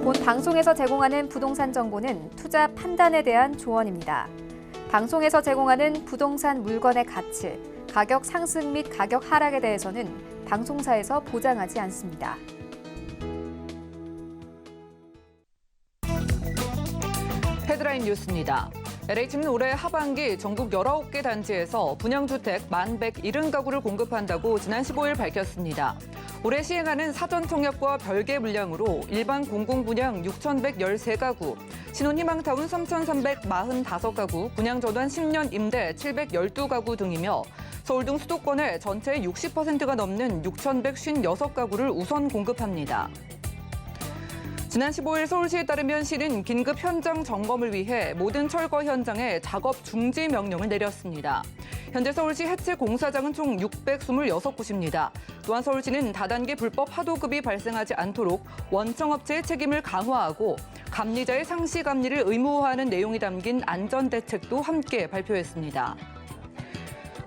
본 방송에서 제공하는 부동산 정보는 투자 판단에 대한 조언입니다. 방송에서 제공하는 부동산 물건의 가치, 가격 상승 및 가격 하락에 대해서는 방송사에서 보장하지 않습니다. 헤드라인 뉴스입니다. LH는 올해 하반기 전국 19개 단지에서 분양주택 1,170가구를 공급한다고 지난 15일 밝혔습니다. 올해 시행하는 사전 청약과 별개 물량으로 일반 공공분양 6,113가구, 신혼희망타운 3,345가구, 분양전환 10년 임대 712가구 등이며 서울 등 수도권의 전체의 60%가 넘는 6,156가구를 우선 공급합니다. 지난 15일 서울시에 따르면 시는 긴급 현장 점검을 위해 모든 철거 현장에 작업 중지 명령을 내렸습니다. 현재 서울시 해체 공사장은 총 626곳입니다. 또한 서울시는 다단계 불법 하도급이 발생하지 않도록 원청업체의 책임을 강화하고 감리자의 상시 감리를 의무화하는 내용이 담긴 안전대책도 함께 발표했습니다.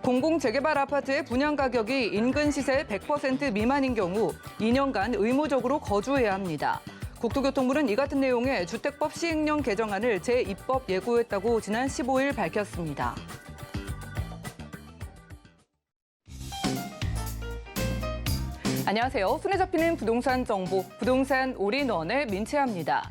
공공재개발 아파트의 분양 가격이 인근 시세의 100% 미만인 경우 2년간 의무적으로 거주해야 합니다. 국토교통부는 이 같은 내용의 주택법 시행령 개정안을 제2법 예고했다고 지난 15일 밝혔습니다. 안녕하세요. 손에 잡히는 부동산 정보, 부동산 올인원의 민채아입니다.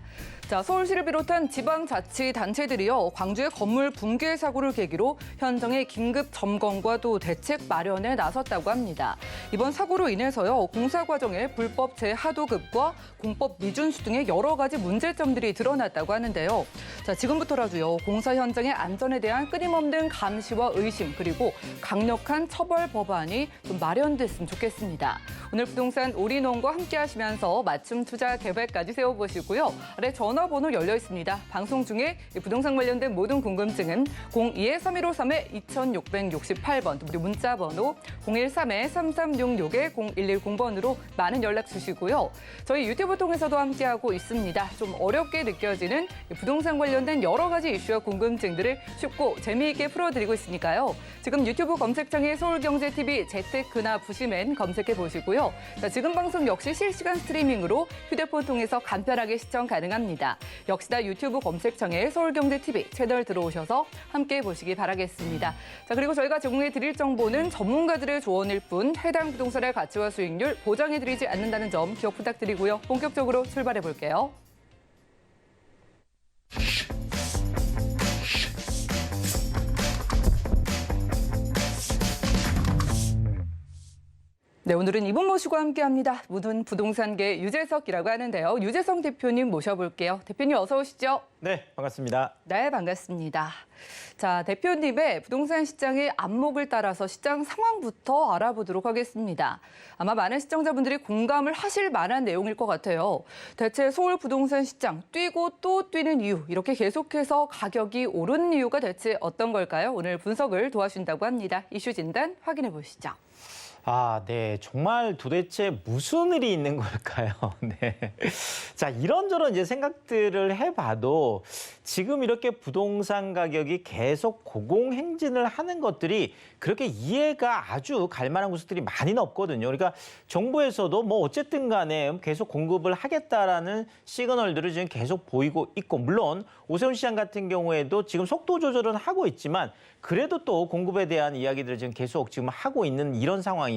자, 서울시를 비롯한 지방자치단체들이요, 광주의 건물 붕괴 사고를 계기로 현장의 긴급 점검과 또 대책 마련에 나섰다고 합니다. 이번 사고로 인해서요, 공사 과정에 불법 재하도급과 공법 미준수 등의 여러 가지 문제점들이 드러났다고 하는데요. 자, 지금부터라도요, 공사 현장의 안전에 대한 끊임없는 감시와 의심, 그리고 강력한 처벌 법안이 좀 마련됐으면 좋겠습니다. 오늘 부동산 올인원과 함께 하시면서 맞춤 투자 계획까지 세워보시고요. 아래 전화번호 열려 있습니다. 방송 중에 부동산 관련된 모든 궁금증은 02-3153-2668번, 우리 문자번호 013-3366-0110번으로 많은 연락 주시고요. 저희 유튜브 통해서도 함께하고 있습니다. 좀 어렵게 느껴지는 부동산 관련된 여러 가지 이슈와 궁금증들을 쉽고 재미있게 풀어드리고 있으니까요. 지금 유튜브 검색창에 서울경제TV 재테크나 부시맨 검색해 보시고요. 자, 지금 방송 역시 실시간 스트리밍으로 휴대폰 통해서 간편하게 시청 가능합니다. 역시나 유튜브 검색창에 서울경제TV 채널 들어오셔서 함께 보시기 바라겠습니다. 자, 그리고 저희가 제공해 드릴 정보는 전문가들의 조언일 뿐 해당 부동산의 가치와 수익률 보장해 드리지 않는다는 점 기억 부탁드리고요. 본격적으로 출발해 볼게요. 네, 오늘은 이분 모시고 함께합니다. 모든 부동산계 유재석이라고 하는데요. 유재석 대표님 모셔볼게요. 대표님 어서 오시죠. 네, 반갑습니다. 네, 반갑습니다. 자, 대표님의 부동산 시장의 안목을 따라서 시장 상황부터 알아보도록 하겠습니다. 아마 많은 시청자분들이 공감을 하실 만한 내용일 것 같아요. 대체 서울 부동산 시장 뛰고 또 뛰는 이유, 이렇게 계속해서 가격이 오르는 이유가 대체 어떤 걸까요? 오늘 분석을 도와준다고 합니다. 이슈 진단 확인해 보시죠. 아, 네. 정말 도대체 무슨 일이 있는 걸까요? 네. 자, 이런저런 이제 생각들을 해봐도 지금 이렇게 부동산 가격이 계속 고공행진을 하는 것들이 그렇게 이해가 아주 갈 만한 곳들이 많이는 없거든요. 그러니까 정부에서도 뭐 어쨌든 간에 계속 공급을 하겠다라는 시그널들을 지금 계속 보이고 있고, 물론 오세훈 시장 같은 경우에도 지금 속도 조절은 하고 있지만 그래도 또 공급에 대한 이야기들을 지금 계속 지금 하고 있는 이런 상황이고,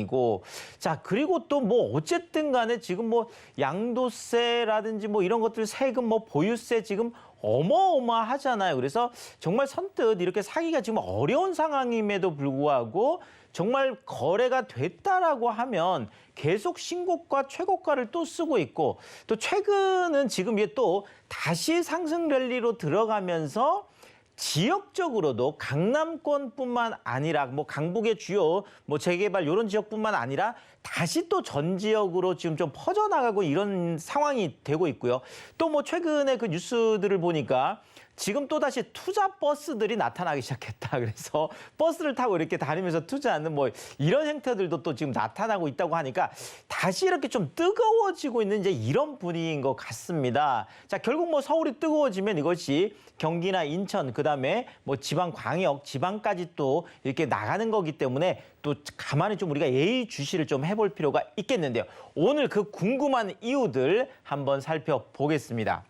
자, 그리고 또 뭐 어쨌든 간에 지금 뭐 양도세라든지 뭐 이런 것들 세금 뭐 보유세 지금 어마어마하잖아요. 그래서 정말 선뜻 이렇게 사기가 지금 어려운 상황임에도 불구하고 정말 거래가 됐다라고 하면 계속 신고가 최고가를 또 쓰고 있고, 또 최근은 지금 이게 또 다시 상승 랠리로 들어가면서 지역적으로도 강남권뿐만 아니라 뭐 강북의 주요 뭐 재개발 이런 지역뿐만 아니라 다시 또 전 지역으로 지금 좀 퍼져나가고 이런 상황이 되고 있고요. 또 뭐 최근에 그 뉴스들을 보니까 지금 또다시 투자 버스들이 나타나기 시작했다. 그래서 버스를 타고 이렇게 다니면서 투자하는 뭐 이런 행태들도 또 지금 나타나고 있다고 하니까 다시 이렇게 좀 뜨거워지고 있는 이제 이런 분위기인 것 같습니다. 자, 결국 뭐 서울이 뜨거워지면 이것이 경기나 인천, 그다음에 뭐 지방 광역, 지방까지 또 이렇게 나가는 거기 때문에 또 가만히 좀 우리가 예의주시를 좀 해볼 필요가 있겠는데요. 오늘 그 궁금한 이유들 한번 살펴보겠습니다.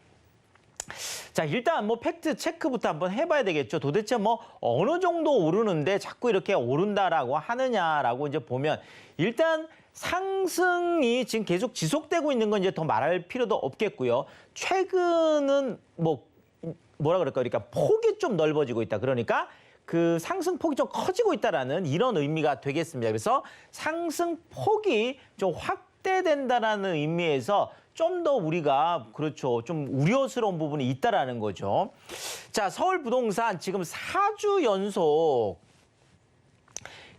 자, 일단 뭐 팩트 체크부터 한번 해봐야 되겠죠. 도대체 뭐 어느 정도 오르는데 자꾸 이렇게 오른다라고 하느냐라고 이제 보면 일단 상승이 지금 계속 지속되고 있는 건 이제 더 말할 필요도 없겠고요. 최근은 뭐라 그럴까요? 그러니까 폭이 좀 넓어지고 있다. 그러니까 그 상승폭이 좀 커지고 있다라는 이런 의미가 되겠습니다. 그래서 상승폭이 좀 확대된다라는 의미에서 좀 더 우리가 그렇죠. 좀 우려스러운 부분이 있다라는 거죠. 자, 서울 부동산 지금 4주 연속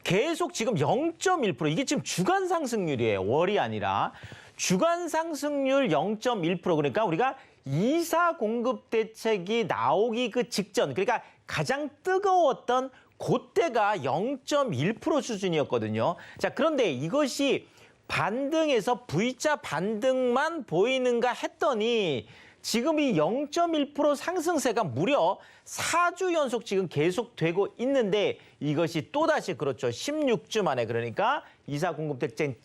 계속 지금 0.1% 이게 지금 주간 상승률이에요. 월이 아니라 주간 상승률 0.1% 그러니까 우리가 이사 공급 대책이 나오기 그 직전 그러니까 가장 뜨거웠던 그때가 0.1% 수준이었거든요. 자, 그런데 이것이 반등에서 V자 반등만 보이는가 했더니 지금 이 0.1% 상승세가 무려 4주 연속 지금 계속되고 있는데 이것이 또다시 그렇죠. 16주 만에 그러니까 이사 공급 대책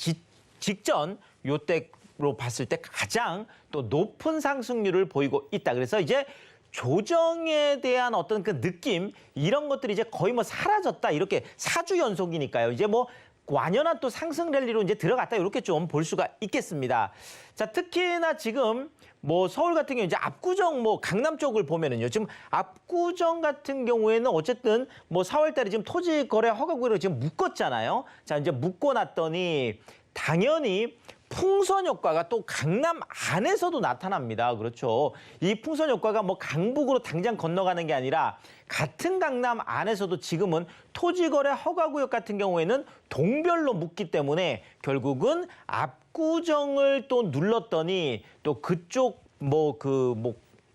직전 요때로 봤을 때 가장 또 높은 상승률을 보이고 있다. 그래서 이제 조정에 대한 어떤 그 느낌 이런 것들이 이제 거의 뭐 사라졌다. 이렇게 4주 연속이니까요. 이제 뭐 완연한 또 상승 랠리로 이제 들어갔다 이렇게 좀 볼 수가 있겠습니다. 자, 특히나 지금 뭐 서울 같은 경우 이제 압구정 뭐 강남 쪽을 보면은요. 지금 압구정 같은 경우에는 어쨌든 뭐 4월 달에 지금 토지 거래 허가 구역을 지금 묶었잖아요. 자, 이제 묶어 놨더니 당연히 풍선 효과가 또 강남 안에서도 나타납니다. 그렇죠. 이 풍선 효과가 뭐 강북으로 당장 건너가는 게 아니라 같은 강남 안에서도 지금은 토지거래 허가구역 같은 경우에는 동별로 묶기 때문에 결국은 압구정을 또 눌렀더니 또 그쪽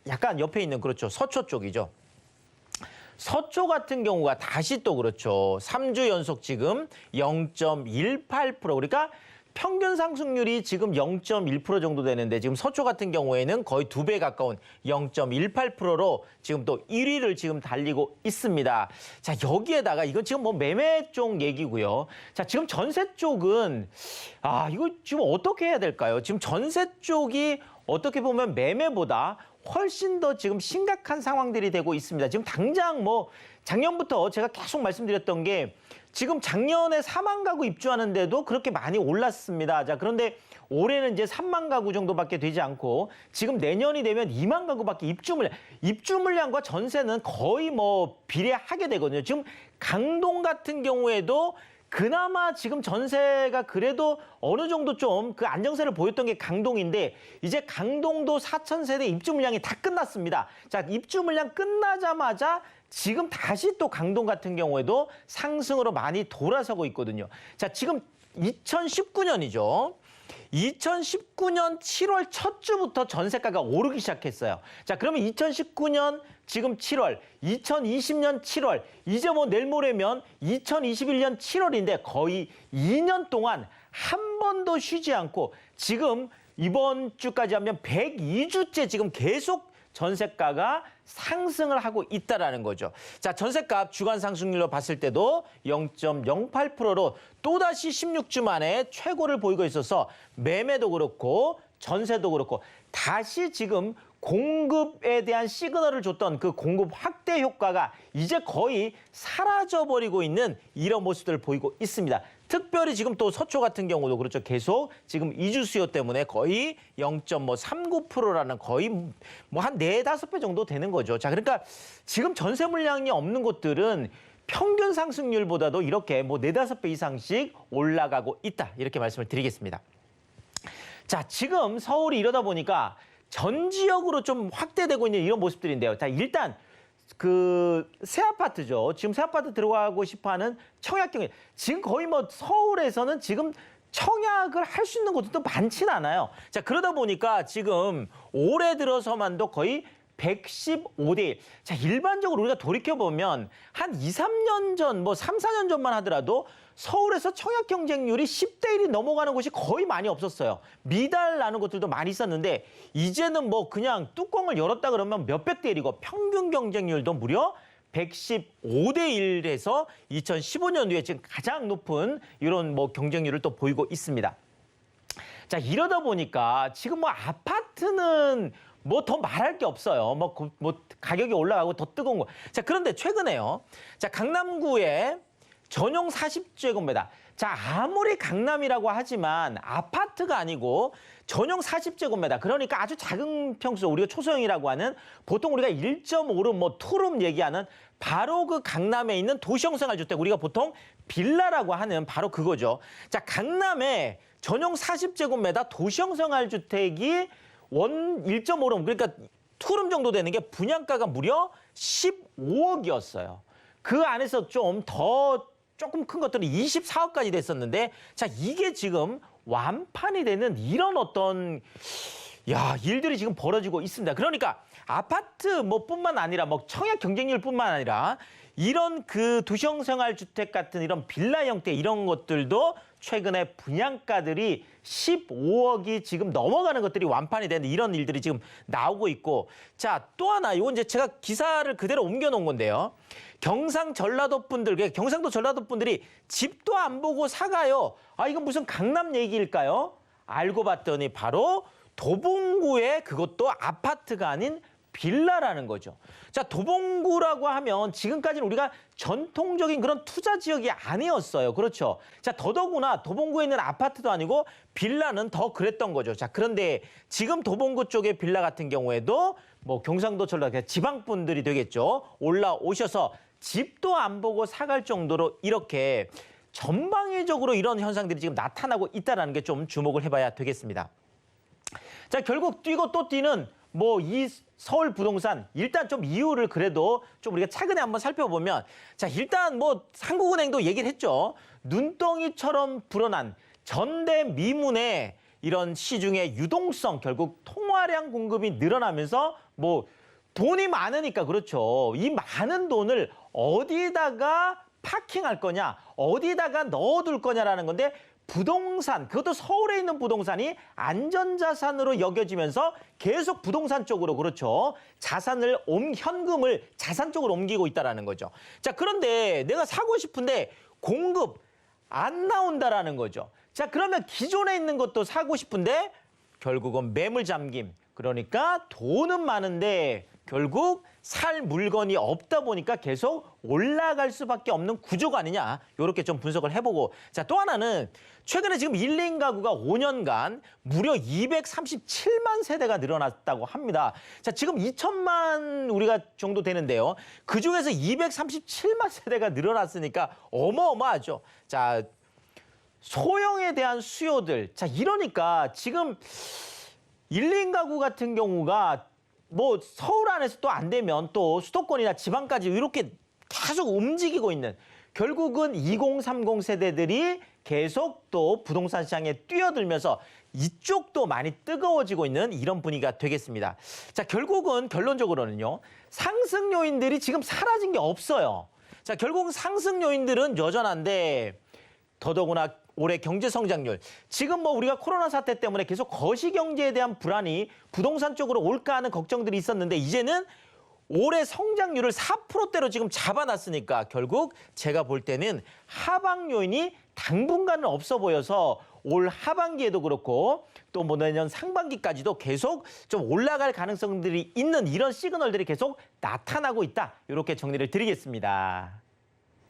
약간 옆에 있는 그렇죠. 서초 쪽이죠. 서초 같은 경우가 다시 또 그렇죠. 3주 연속 지금 0.18% 그러니까 평균 상승률이 지금 0.1% 정도 되는데 지금 서초 같은 경우에는 거의 2배 가까운 0.18%로 지금 또 1위를 지금 달리고 있습니다. 자, 여기에다가 이건 지금 뭐 매매 쪽 얘기고요. 자, 지금 전세 쪽은 이거 지금 어떻게 해야 될까요? 지금 전세 쪽이 어떻게 보면 매매보다 훨씬 더 지금 심각한 상황들이 되고 있습니다. 지금 당장 뭐 작년부터 제가 계속 말씀드렸던 게 지금 작년에 4만 가구 입주하는데도 그렇게 많이 올랐습니다. 자, 그런데 올해는 이제 3만 가구 정도밖에 되지 않고 지금 내년이 되면 2만 가구밖에 입주 물량과 전세는 거의 뭐 비례하게 되거든요. 지금 강동 같은 경우에도 그나마 지금 전세가 그래도 어느 정도 좀 그 안정세를 보였던 게 강동인데 이제 강동도 4,000세대 입주 물량이 다 끝났습니다. 자, 입주 물량 끝나자마자 지금 다시 또 강동 같은 경우에도 상승으로 많이 돌아서고 있거든요. 자, 지금 2019년이죠. 2019년 7월 첫 주부터 전세가가 오르기 시작했어요. 자, 그러면 2019년 지금 7월, 2020년 7월, 이제 뭐 내일 모레면 2021년 7월인데 거의 2년 동안 한 번도 쉬지 않고 지금 이번 주까지 하면 102주째 지금 계속 전세가가 상승을 하고 있다라는 거죠. 자, 전세값 주간 상승률로 봤을 때도 0.08%로 또다시 16주 만에 최고를 보이고 있어서 매매도 그렇고 전세도 그렇고 다시 지금 공급에 대한 시그널을 줬던 그 공급 확대 효과가 이제 거의 사라져버리고 있는 이런 모습들을 보이고 있습니다. 특별히 지금 또 서초 같은 경우도 그렇죠. 계속 지금 이주 수요 때문에 거의 0.39%라는 거의 뭐 한 4-5배 정도 되는 거죠. 자, 그러니까 지금 전세 물량이 없는 곳들은 평균 상승률보다도 이렇게 뭐 4-5배 이상씩 올라가고 있다. 이렇게 말씀을 드리겠습니다. 자, 지금 서울이 이러다 보니까 전 지역으로 좀 확대되고 있는 이런 모습들인데요. 자, 일단 그 새 아파트죠. 지금 새 아파트 들어가고 싶어하는 청약경이 지금 거의 뭐 서울에서는 지금 청약을 할 수 있는 곳도 많지는 않아요. 자, 그러다 보니까 지금 올해 들어서만도 거의 115대 1. 자, 일반적으로 우리가 돌이켜보면 한 2-3년 전, 뭐 3-4년 전만 하더라도 서울에서 청약 경쟁률이 10대 1이 넘어가는 곳이 거의 많이 없었어요. 미달 나는 곳들도 많이 있었는데 이제는 뭐 그냥 뚜껑을 열었다 그러면 몇백 대 1이고 평균 경쟁률도 무려 115대 1에서 2015년도에 지금 가장 높은 이런 뭐 경쟁률을 또 보이고 있습니다. 자, 이러다 보니까 지금 뭐 아파트는 뭐 더 말할 게 없어요. 뭐 가격이 올라가고 더 뜨거운 거. 자, 그런데 최근에요. 자, 강남구에 전용 40제곱미터. 자, 아무리 강남이라고 하지만 아파트가 아니고 전용 40제곱미터. 그러니까 아주 작은 평수, 우리가 초소형이라고 하는 보통 우리가 1.5룸, 뭐 투룸 얘기하는 바로 그 강남에 있는 도시형 생활주택, 우리가 보통 빌라라고 하는 바로 그거죠. 자, 강남에 전용 40제곱미터 도시형 생활주택이 1.5룸, 그러니까 투룸 정도 되는 게 분양가가 무려 15억이었어요. 그 안에서 조금 큰 것들은 24억까지 됐었는데, 자, 이게 지금 완판이 되는 이런 어떤 일들이 지금 벌어지고 있습니다. 그러니까 아파트 뿐만 아니라 청약 경쟁률뿐만 아니라 이런 그 도시형 생활주택 같은 이런 빌라 형태 이런 것들도 최근에 분양가들이 15억이 지금 넘어가는 것들이 완판이 되는 이런 일들이 지금 나오고 있고, 자, 또 하나 이건 이제 제가 기사를 그대로 옮겨 놓은 건데요. 경상 전라도 분들, 경상도 전라도 분들이 집도 안 보고 사가요. 아, 이건 무슨 강남 얘기일까요? 알고 봤더니 바로 도봉구의 그것도 아파트가 아닌 빌라라는 거죠. 자, 도봉구라고 하면 지금까지는 우리가 전통적인 그런 투자 지역이 아니었어요. 그렇죠. 자, 더더구나 도봉구에 있는 아파트도 아니고 빌라는 더 그랬던 거죠. 자, 그런데 지금 도봉구 쪽의 빌라 같은 경우에도 경상도 전라도 지방 분들이 되겠죠. 올라오셔서 집도 안 보고 사갈 정도로 이렇게 전방위적으로 이런 현상들이 지금 나타나고 있다는 게 좀 주목을 해봐야 되겠습니다. 자, 결국 뛰고 또 뛰는 이 서울 부동산, 일단 좀 이유를 그래도 좀 우리가 차근히 한번 살펴보면, 자, 일단 한국은행도 얘기를 했죠. 눈덩이처럼 불어난 전대미문의 이런 시중의 유동성, 결국 통화량 공급이 늘어나면서 돈이 많으니까, 그렇죠. 이 많은 돈을 어디다가 파킹할 거냐, 어디다가 넣어둘 거냐라는 건데, 부동산, 그것도 서울에 있는 부동산이 안전자산으로 여겨지면서 계속 부동산 쪽으로, 그렇죠, 현금을 자산 쪽으로 옮기고 있다는 거죠. 자, 그런데 내가 사고 싶은데 공급 안 나온다라는 거죠. 자, 그러면 기존에 있는 것도 사고 싶은데 결국은 매물 잠김, 그러니까 돈은 많은데 결국 살 물건이 없다 보니까 계속 올라갈 수밖에 없는 구조가 아니냐, 이렇게 좀 분석을 해보고, 자, 또 하나는 최근에 지금 1인 가구가 5년간 무려 237만 세대가 늘어났다고 합니다. 자, 지금 2천만 우리가 정도 되는데요. 그중에서 237만 세대가 늘어났으니까 어마어마하죠. 자, 소형에 대한 수요들, 자, 이러니까 지금 1인 가구 같은 경우가 서울 안에서 또 안 되면 또 수도권이나 지방까지 이렇게 계속 움직이고 있는, 결국은 2030 세대들이 계속 또 부동산 시장에 뛰어들면서 이쪽도 많이 뜨거워지고 있는 이런 분위기가 되겠습니다. 자, 결국은 결론적으로는요, 상승 요인들이 지금 사라진 게 없어요. 자, 결국 상승 요인들은 여전한데, 더더구나 올해 경제 성장률, 지금 우리가 코로나 사태 때문에 계속 거시 경제에 대한 불안이 부동산 쪽으로 올까 하는 걱정들이 있었는데, 이제는 올해 성장률을 4%대로 지금 잡아놨으니까 결국 제가 볼 때는 하방 요인이 당분간은 없어 보여서 올 하반기에도 그렇고 또 내년 상반기까지도 계속 좀 올라갈 가능성들이 있는 이런 시그널들이 계속 나타나고 있다, 이렇게 정리를 드리겠습니다.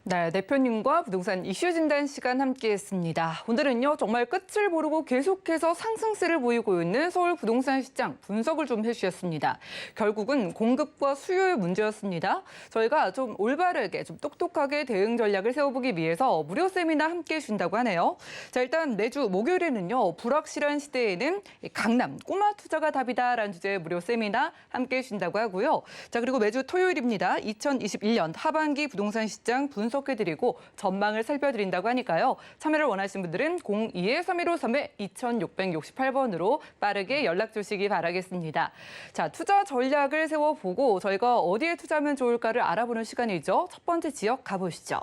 네, 대표님과 부동산 이슈 진단 시간 함께했습니다. 오늘은요, 정말 끝을 모르고 계속해서 상승세를 보이고 있는 서울 부동산 시장 분석을 좀 해주셨습니다. 결국은 공급과 수요의 문제였습니다. 저희가 좀 올바르게, 좀 똑똑하게 대응 전략을 세워보기 위해서 무료 세미나 함께해 주신다고 하네요. 자, 일단 매주 목요일에는요, 불확실한 시대에는 강남 꼬마 투자가 답이다라는 주제의 무료 세미나 함께해 주신다고 하고요. 자, 그리고 매주 토요일입니다. 2021년 하반기 부동산 시장 분석해드리고 전망을 살펴드린다고 하니까요. 참여를 원하시는 분들은 02-3153-2668번으로 빠르게 연락 주시기 바라겠습니다. 자, 투자 전략을 세워보고 저희가 어디에 투자하면 좋을까를 알아보는 시간이죠. 첫 번째 지역 가보시죠.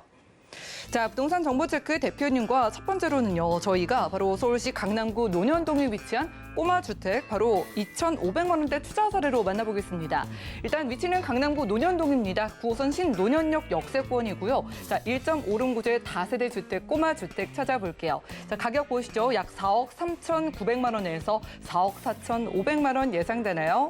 자, 부동산 정보체크 대표님과 첫 번째로는요. 저희가 바로 서울시 강남구 논현동에 위치한 꼬마 주택 바로 2,500만 원대 투자 사례로 만나보겠습니다. 일단 위치는 강남구 논현동입니다. 9호선 신논현역 역세권이고요. 자, 1.5룸구조의 다세대 주택, 꼬마 주택 찾아볼게요. 자, 가격 보시죠. 약 4억 3,900만 원에서 4억 4,500만 원 예상되나요?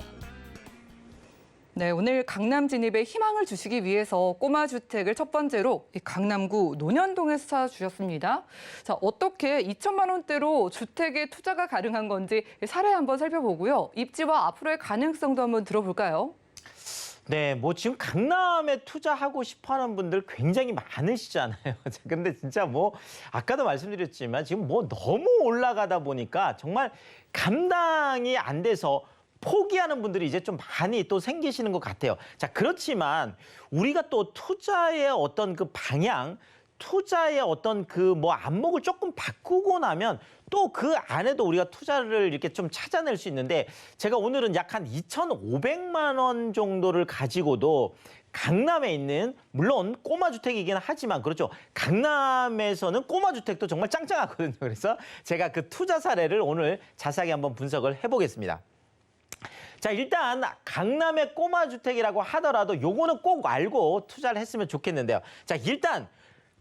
네, 오늘 강남 진입에 희망을 주시기 위해서 꼬마 주택을 첫 번째로 이 강남구 논현동에서 찾아주셨습니다. 자, 어떻게 2천만 원대로 주택에 투자가 가능한 건지 사례 한번 살펴보고요. 입지와 앞으로의 가능성도 한번 들어볼까요? 네, 뭐 지금 강남에 투자하고 싶어하는 분들 굉장히 많으시잖아요. 근데 진짜 뭐 아까도 말씀드렸지만 지금 뭐 너무 올라가다 보니까 정말 감당이 안 돼서 포기하는 분들이 이제 좀 많이 또 생기시는 것 같아요. 자, 그렇지만 우리가 또 투자의 어떤 그 방향, 투자의 어떤 그 뭐 안목을 조금 바꾸고 나면 또 그 안에도 우리가 투자를 이렇게 좀 찾아낼 수 있는데, 제가 오늘은 약 한 2,500만 원 정도를 가지고도 강남에 있는, 물론 꼬마 주택이긴 하지만 그렇죠. 강남에서는 꼬마 주택도 정말 짱짱하거든요. 그래서 제가 그 투자 사례를 오늘 자세하게 한번 분석을 해보겠습니다. 자, 일단 강남의 꼬마 주택이라고 하더라도 요거는 꼭 알고 투자를 했으면 좋겠는데요. 자, 일단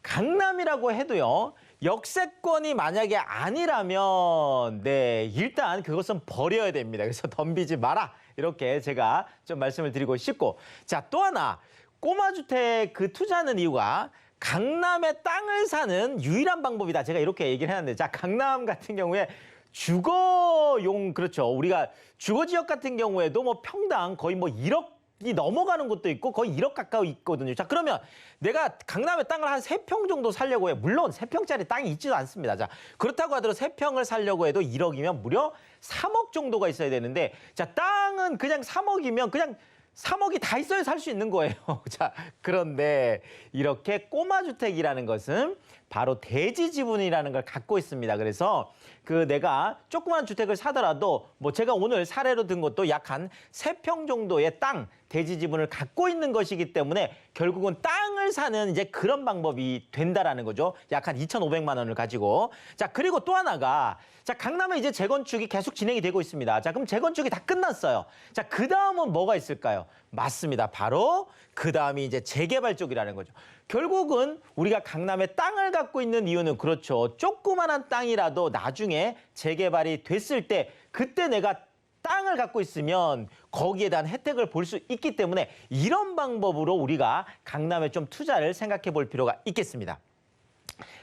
강남이라고 해도요. 역세권이 만약에 아니라면 일단 그것은 버려야 됩니다. 그래서 덤비지 마라. 이렇게 제가 좀 말씀을 드리고 싶고. 자, 또 하나 꼬마 주택 그 투자하는 이유가 강남에 땅을 사는 유일한 방법이다. 제가 이렇게 얘기를 해놨는데, 자, 강남 같은 경우에 주거용, 그렇죠. 우리가 주거 지역 같은 경우에도 뭐 평당 거의 뭐 1억이 넘어가는 곳도 있고 거의 1억 가까이 있거든요. 자, 그러면 내가 강남에 땅을 한 3평 정도 살려고 해요. 물론 3평짜리 땅이 있지도 않습니다. 자, 그렇다고 하더라도 3평을 살려고 해도 1억이면 무려 3억 정도가 있어야 되는데, 자, 땅은 그냥 3억이면 그냥 3억이 다 있어야 살 수 있는 거예요. 자, 그런데 이렇게 꼬마 주택이라는 것은 바로 대지 지분이라는 걸 갖고 있습니다. 그래서 그 내가 조그만 주택을 사더라도 뭐 제가 오늘 사례로 든 것도 약 한 3평 정도의 땅, 대지 지분을 갖고 있는 것이기 때문에 결국은 땅을 사는 이제 그런 방법이 된다라는 거죠. 약 한 2,500만 원을 가지고. 자, 그리고 또 하나가, 자, 강남에 이제 재건축이 계속 진행이 되고 있습니다. 자, 그럼 재건축이 다 끝났어요. 자, 그 다음은 뭐가 있을까요? 맞습니다. 바로 그 다음이 이제 재개발 쪽이라는 거죠. 결국은 우리가 강남에 땅을 갖고 있는 이유는 그렇죠. 조그만한 땅이라도 나중에 재개발이 됐을 때 그때 내가 땅을 갖고 있으면 거기에 대한 혜택을 볼 수 있기 때문에 이런 방법으로 우리가 강남에 좀 투자를 생각해 볼 필요가 있겠습니다.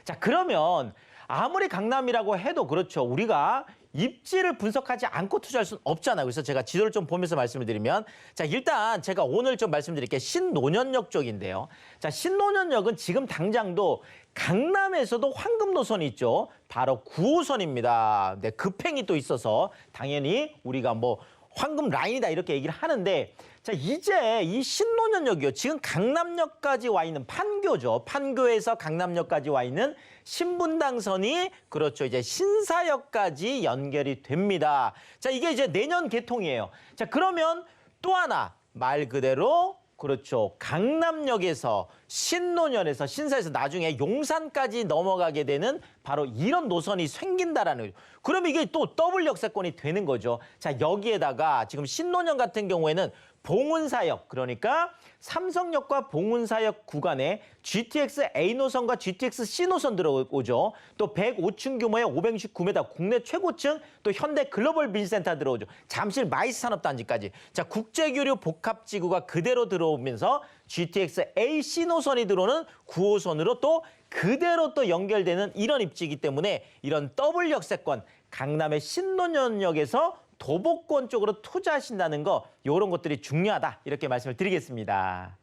자, 그러면 아무리 강남이라고 해도 그렇죠. 우리가 입지를 분석하지 않고 투자할 수는 없잖아요. 그래서 제가 지도를 좀 보면서 말씀을 드리면, 자, 일단 제가 오늘 좀 말씀드릴게 신논현역 쪽인데요. 자, 신논현역은 지금 당장도 강남에서도 황금 노선이 있죠. 바로 9호선입니다. 네, 급행이 또 있어서 당연히 우리가 뭐 황금 라인이다 이렇게 얘기를 하는데, 자, 이제 이 신논현역이요. 지금 강남역까지 와 있는 판교죠. 판교에서 강남역까지 와 있는 신분당선이 그렇죠. 이제 신사역까지 연결이 됩니다. 자, 이게 이제 내년 개통이에요. 자, 그러면 또 하나 말 그대로 그렇죠. 강남역에서 신논현에서 신사에서 나중에 용산까지 넘어가게 되는 바로 이런 노선이 생긴다라는 거죠. 그럼 이게 또 더블 역세권이 되는 거죠. 자, 여기에다가 지금 신논현 같은 경우에는 봉은사역, 그러니까 삼성역과 봉은사역 구간에 GTX A 노선과 GTX C 노선 들어오죠. 또 105층 규모의 569m 국내 최고층 또 현대 글로벌 빌센터 들어오죠. 잠실 마이스 산업단지까지. 자, 국제교류 복합지구가 그대로 들어오면서 GTX A, C 노선이 들어오는 9호선으로 또 그대로 또 연결되는 이런 입지이기 때문에 이런 더블 역세권, 강남의 신논현역에서 도보권 쪽으로 투자하신다는 거, 이런 것들이 중요하다 이렇게 말씀을 드리겠습니다.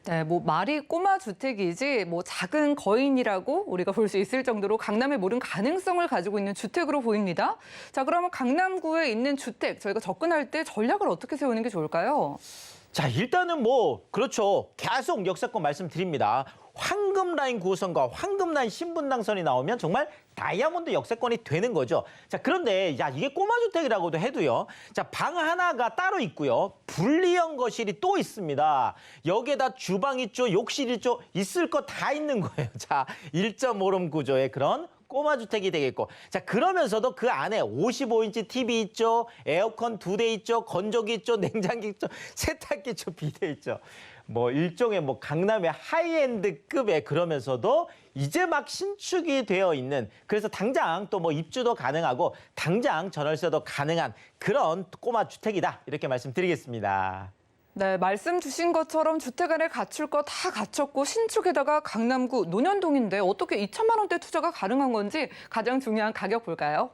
네, 뭐 말이 꼬마 주택이지 뭐 작은 거인이라고 우리가 볼 수 있을 정도로 강남의 모든 가능성을 가지고 있는 주택으로 보입니다. 자, 그러면 강남구에 있는 주택 저희가 접근할 때 전략을 어떻게 세우는 게 좋을까요? 자, 일단은 뭐 그렇죠. 계속 역세권 말씀드립니다. 황금 라인 구호선과 황금 라인 신분당선이 나오면 정말 다이아몬드 역세권이 되는 거죠. 자, 그런데 야, 이게 꼬마주택이라고도 해도요. 자, 방 하나가 따로 있고요. 분리형 거실이 또 있습니다. 여기에다 주방 있죠, 욕실 있죠, 있을 거 다 있는 거예요. 자, 1.5룸 구조의 그런 꼬마주택이 되겠고. 자, 그러면서도 그 안에 55인치 TV 있죠, 에어컨 2대 있죠, 건조기 있죠, 냉장기 있죠, 세탁기 있죠, 비데 있죠. 뭐 일종의 뭐 강남의 하이엔드급의, 그러면서도 이제 막 신축이 되어 있는, 그래서 당장 또 뭐 입주도 가능하고 당장 전월세도 가능한 그런 꼬마주택이다, 이렇게 말씀드리겠습니다. 네, 말씀 주신 것처럼 주택 안에 갖출 거 다 갖췄고 신축에다가 강남구 논현동인데 어떻게 2천만 원대 투자가 가능한 건지 가장 중요한 가격 볼까요?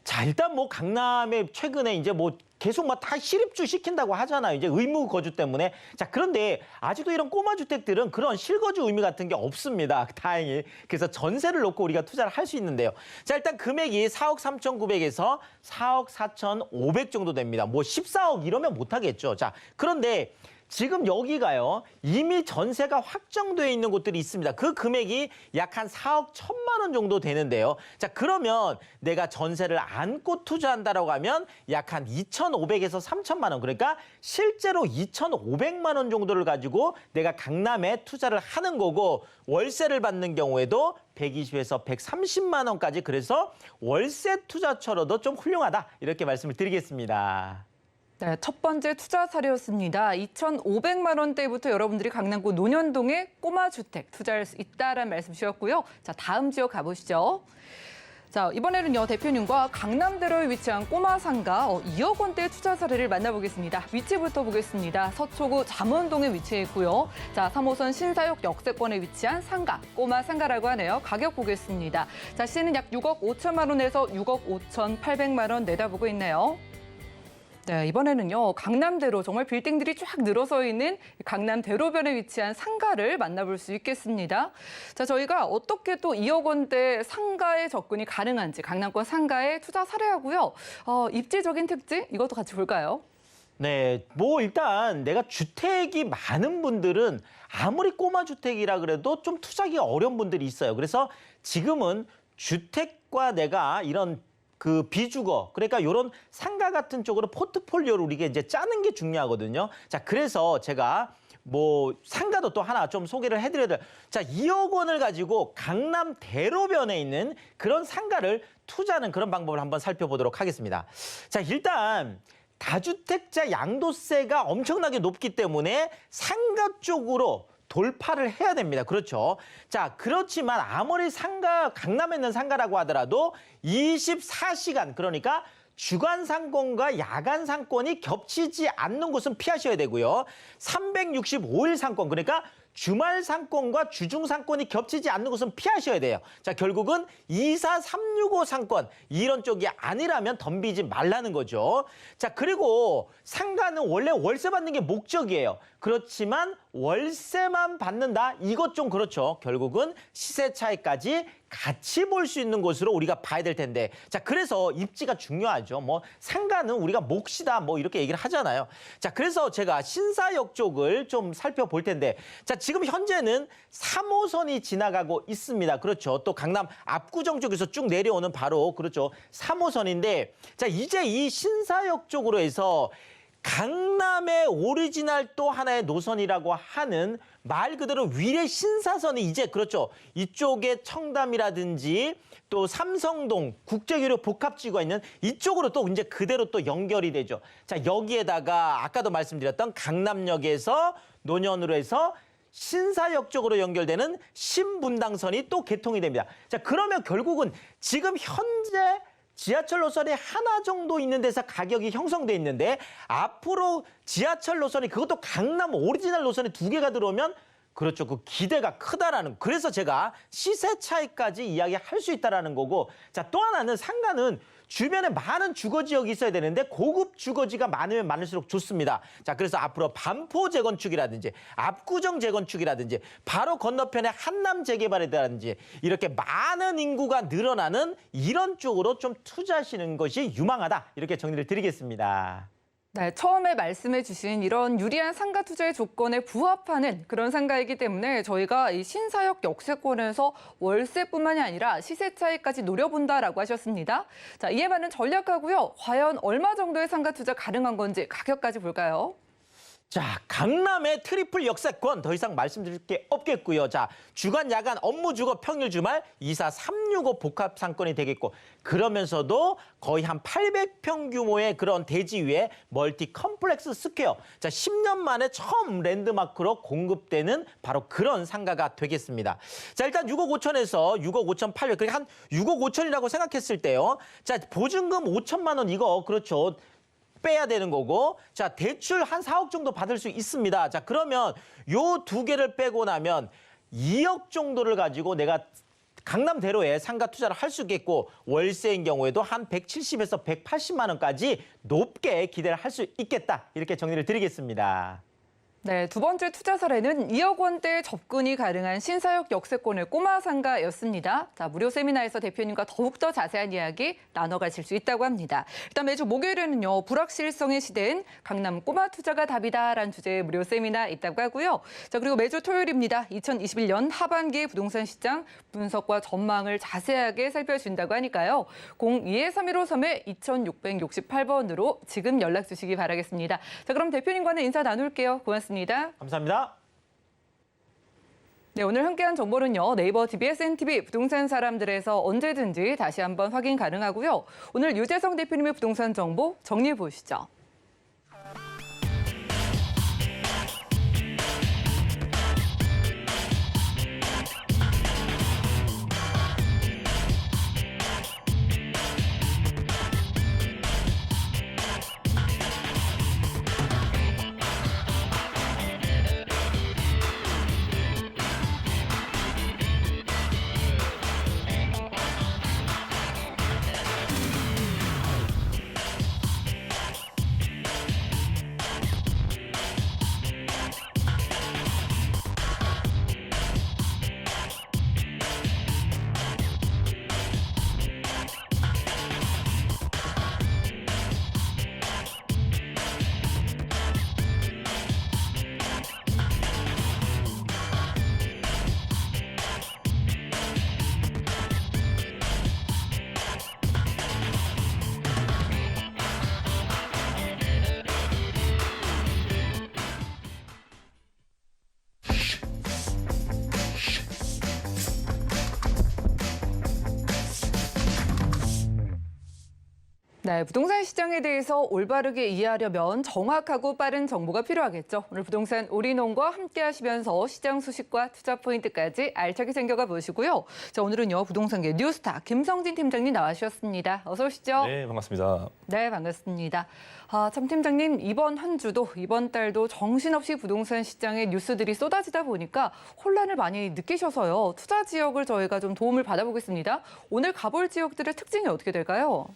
자, 일단 뭐 강남에 최근에 이제 뭐 계속 막 다 실입주 시킨다고 하잖아요. 이제 의무 거주 때문에. 자, 그런데 아직도 이런 꼬마 주택들은 그런 실거주 의미 같은 게 없습니다. 다행히. 그래서 전세를 놓고 우리가 투자를 할 수 있는데요. 자, 일단 금액이 4억 3,900에서 4억 4,500 정도 됩니다. 뭐 14억 이러면 못 하겠죠. 자, 그런데 지금 여기가요, 이미 전세가 확정되어 있는 곳들이 있습니다. 그 금액이 약 한 4억 1천만 원 정도 되는데요. 자, 그러면 내가 전세를 안고 투자한다라고 하면 약 한 2,500에서 3천만 원, 그러니까 실제로 2,500만 원 정도를 가지고 내가 강남에 투자를 하는 거고, 월세를 받는 경우에도 120에서 130만 원까지, 그래서 월세 투자처로도 좀 훌륭하다, 이렇게 말씀을 드리겠습니다. 네, 첫 번째 투자 사례였습니다. 2,500만 원대부터 여러분들이 강남구 논현동에 꼬마 주택 투자할 수 있다라는 말씀 주셨고요. 자, 다음 지역 가보시죠. 자, 이번에는요, 대표님과 강남대로에 위치한 꼬마 상가 2억 원대 투자 사례를 만나보겠습니다. 위치부터 보겠습니다. 서초구 잠원동에 위치해 있고요. 자, 3호선 신사역 역세권에 위치한 상가, 꼬마 상가라고 하네요. 가격 보겠습니다. 자, 시세는 약 6억 5천만 원에서 6억 5,800만 원 내다보고 있네요. 네, 이번에는요, 강남대로 정말 빌딩들이 쫙 늘어서 있는 강남대로변에 위치한 상가를 만나볼 수 있겠습니다. 자, 저희가 어떻게 또 2억 원대 상가에 접근이 가능한지, 강남권 상가에 투자 사례하고요. 입지적인 특징, 이것도 같이 볼까요? 네, 뭐 일단 내가 주택이 많은 분들은 아무리 꼬마 주택이라 그래도 좀 투자하기 어려운 분들이 있어요. 그래서 지금은 주택과 내가 이런 그 비주거, 그러니까 이런 상가 같은 쪽으로 포트폴리오를 우리가 이제 짜는 게 중요하거든요. 자, 그래서 제가 뭐 상가도 또 하나 좀 소개를 해드려야 돼요. 자, 2억 원을 가지고 강남 대로변에 있는 그런 상가를 투자하는 그런 방법을 한번 살펴보도록 하겠습니다. 자, 일단 다주택자 양도세가 엄청나게 높기 때문에 상가 쪽으로 돌파를 해야 됩니다. 그렇죠. 자, 그렇지만 아무리 상가, 강남에 있는 상가라고 하더라도 24시간, 그러니까 주간 상권과 야간 상권이 겹치지 않는 곳은 피하셔야 되고요. 365일 상권, 그러니까 주말 상권과 주중 상권이 겹치지 않는 곳은 피하셔야 돼요. 자, 결국은 24365 상권, 이런 쪽이 아니라면 덤비지 말라는 거죠. 자, 그리고 상가는 원래 월세 받는 게 목적이에요. 그렇지만 월세만 받는다? 이것 좀 그렇죠. 결국은 시세 차이까지 같이 볼 수 있는 곳으로 우리가 봐야 될 텐데. 자, 그래서 입지가 중요하죠. 뭐 상가는 우리가 몫이다, 뭐 이렇게 얘기를 하잖아요. 자, 그래서 제가 신사역 쪽을 좀 살펴볼 텐데, 자, 지금 현재는 3호선이 지나가고 있습니다. 그렇죠. 또 강남 압구정 쪽에서 쭉 내려오는 바로, 그렇죠, 3호선인데, 자, 이제 이 신사역 쪽으로 해서 강남의 오리지널 또 하나의 노선이라고 하는 말 그대로 위례 신사선이 이제, 그렇죠, 이쪽에 청담이라든지 또 삼성동 국제교류 복합지구가 있는 이쪽으로 또 이제 그대로 또 연결이 되죠. 자, 여기에다가 아까도 말씀드렸던 강남역에서 논현으로 해서 신사역 쪽으로 연결되는 신분당선이 또 개통이 됩니다. 자, 그러면 결국은 지금 현재 지하철 노선이 하나 정도 있는 데서 가격이 형성돼 있는데, 앞으로 지하철 노선이, 그것도 강남 오리지널 노선이 2개가 들어오면, 그렇죠, 그 기대가 크다라는, 그래서 제가 시세 차이까지 이야기할 수 있다라는 거고. 자, 또 하나는 상가는 주변에 많은 주거지역이 있어야 되는데 고급 주거지가 많으면 많을수록 좋습니다. 자, 그래서 앞으로 반포 재건축이라든지 압구정 재건축이라든지 바로 건너편에 한남 재개발이라든지 이렇게 많은 인구가 늘어나는 이런 쪽으로 좀 투자하시는 것이 유망하다, 이렇게 정리를 드리겠습니다. 네, 처음에 말씀해 주신 이런 유리한 상가 투자의 조건에 부합하는 그런 상가이기 때문에 저희가 이 신사역 역세권에서 월세뿐만이 아니라 시세 차익까지 노려본다라고 하셨습니다. 자, 이에 맞는 전략하고요. 과연 얼마 정도의 상가 투자 가능한 건지 가격까지 볼까요? 자, 강남의 트리플 역세권 더 이상 말씀드릴 게 없겠고요. 자, 주간, 야간, 업무 주거, 평일 주말 24, 365 복합 상권이 되겠고 그러면서도 거의 한 800평 규모의 그런 대지 위에 멀티 컴플렉스 스퀘어. 자, 10년 만에 처음 랜드마크로 공급되는 바로 그런 상가가 되겠습니다. 자, 일단 6억 5천에서 6억 5천 8백, 그러니까 한 6억 5천이라고 생각했을 때요. 자, 보증금 5천만 원 이거 그렇죠. 빼야 되는 거고, 자, 대출 한 4억 정도 받을 수 있습니다. 자, 그러면 요 두 개를 빼고 나면 2억 정도를 가지고 내가 강남대로에 상가 투자를 할 수 있겠고, 월세인 경우에도 한 170에서 180만 원까지 높게 기대를 할 수 있겠다. 이렇게 정리를 드리겠습니다. 네, 두 번째 투자 사례는 2억 원대의 접근이 가능한 신사역 역세권의 꼬마 상가였습니다. 자, 무료 세미나에서 대표님과 더욱더 자세한 이야기 나눠가실 수 있다고 합니다. 일단 매주 목요일에는요, 불확실성의 시대엔 강남 꼬마 투자가 답이다라는 주제의 무료 세미나 있다고 하고요. 자, 그리고 매주 토요일입니다. 2021년 하반기 부동산 시장 분석과 전망을 자세하게 살펴준다고 하니까요. 02-3153-2668번으로 지금 연락 주시기 바라겠습니다. 자, 그럼 대표님과는 인사 나눌게요. 고맙습니다. 감사합니다. 네, 오늘 함께한 정보는요. 네이버 TBS NTV 부동산 사람들에서 언제든지 다시 한번 확인 가능하고요. 오늘 유재성 대표님의 부동산 정보 정리해 보시죠. 네, 부동산 시장에 대해서 올바르게 이해하려면 정확하고 빠른 정보가 필요하겠죠. 오늘 부동산 올인원과 함께 하시면서 시장 소식과 투자 포인트까지 알차게 챙겨가 보시고요. 자, 오늘은요, 부동산계 뉴스타 김성진 팀장님 나와주셨습니다. 어서 오시죠. 네, 반갑습니다. 네, 반갑습니다. 참 팀장님, 이번 한 주도 이번 달도 정신없이 부동산 시장에 뉴스들이 쏟아지다 보니까 혼란을 많이 느끼셔서요. 투자 지역을 저희가 좀 도움을 받아보겠습니다. 오늘 가볼 지역들의 특징이 어떻게 될까요?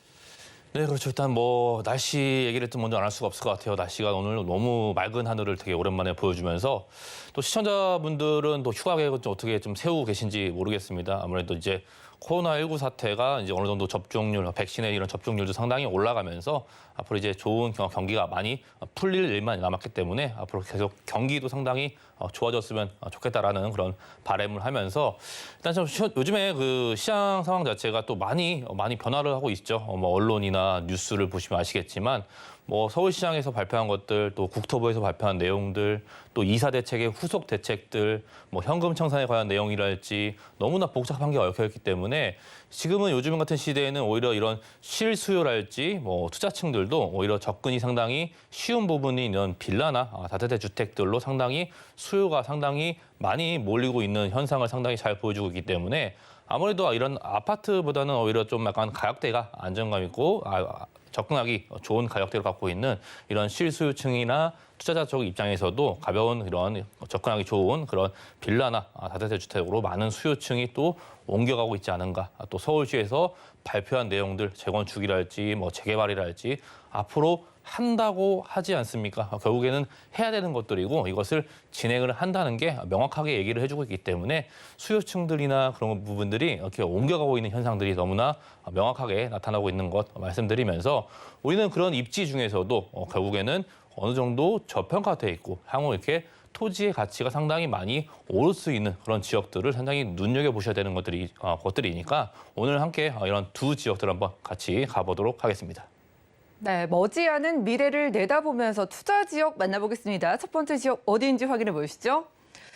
네, 그렇죠. 일단 뭐 날씨 얘기를 좀 먼저 안 할 수가 없을 것 같아요. 날씨가 오늘 너무 맑은 하늘을 되게 오랜만에 보여주면서 또 시청자분들은 또 휴가 계획을 좀 어떻게 좀 세우고 계신지 모르겠습니다. 아무래도 이제 코로나19 사태가 이제 어느 정도 접종률, 백신의 이런 접종률도 상당히 올라가면서 앞으로 이제 좋은 경기가 많이 풀릴 일만 남았기 때문에 앞으로 계속 경기도 상당히 좋아졌으면 좋겠다라는 그런 바람을 하면서 일단 좀 요즘에 그 시장 상황 자체가 또 많이 변화를 하고 있죠. 뭐 언론이나 뉴스를 보시면 아시겠지만 뭐 서울시장에서 발표한 것들, 또 국토부에서 발표한 내용들, 또 이사 대책의 후속 대책들, 뭐 현금 청산에 관한 내용이랄지 너무나 복잡한 게 얽혀 있기 때문에 지금은 요즘 같은 시대에는 오히려 이런 실수요랄지 뭐 투자층들도 오히려 접근이 상당히 쉬운 부분이 이런 빌라나 다세대 주택들로 상당히 수요가 상당히 많이 몰리고 있는 현상을 상당히 잘 보여주고 있기 때문에 아무래도 이런 아파트보다는 오히려 좀 약간 가격대가 안정감 있고 접근하기 좋은 가격대를 갖고 있는 이런 실수요층이나 투자자 쪽 입장에서도 가벼운 이런 접근하기 좋은 그런 빌라나 다세대 주택으로 많은 수요층이 또 옮겨가고 있지 않은가. 또 서울시에서 발표한 내용들, 재건축이랄지 뭐 재개발이랄지 앞으로 한다고 하지 않습니까? 결국에는 해야 되는 것들이고 이것을 진행을 한다는 게 명확하게 얘기를 해주고 있기 때문에 수요층들이나 그런 부분들이 이렇게 옮겨가고 있는 현상들이 너무나 명확하게 나타나고 있는 것 말씀드리면서 우리는 그런 입지 중에서도 결국에는 어느 정도 저평가돼 있고 향후 이렇게 토지의 가치가 상당히 많이 오를 수 있는 그런 지역들을 상당히 눈여겨보셔야 되는 것들이니까 오늘 함께 이런 두 지역들 한번 같이 가보도록 하겠습니다. 네, 머지않은 미래를 내다보면서 투자 지역 만나보겠습니다. 첫 번째 지역 어디인지 확인해 보시죠.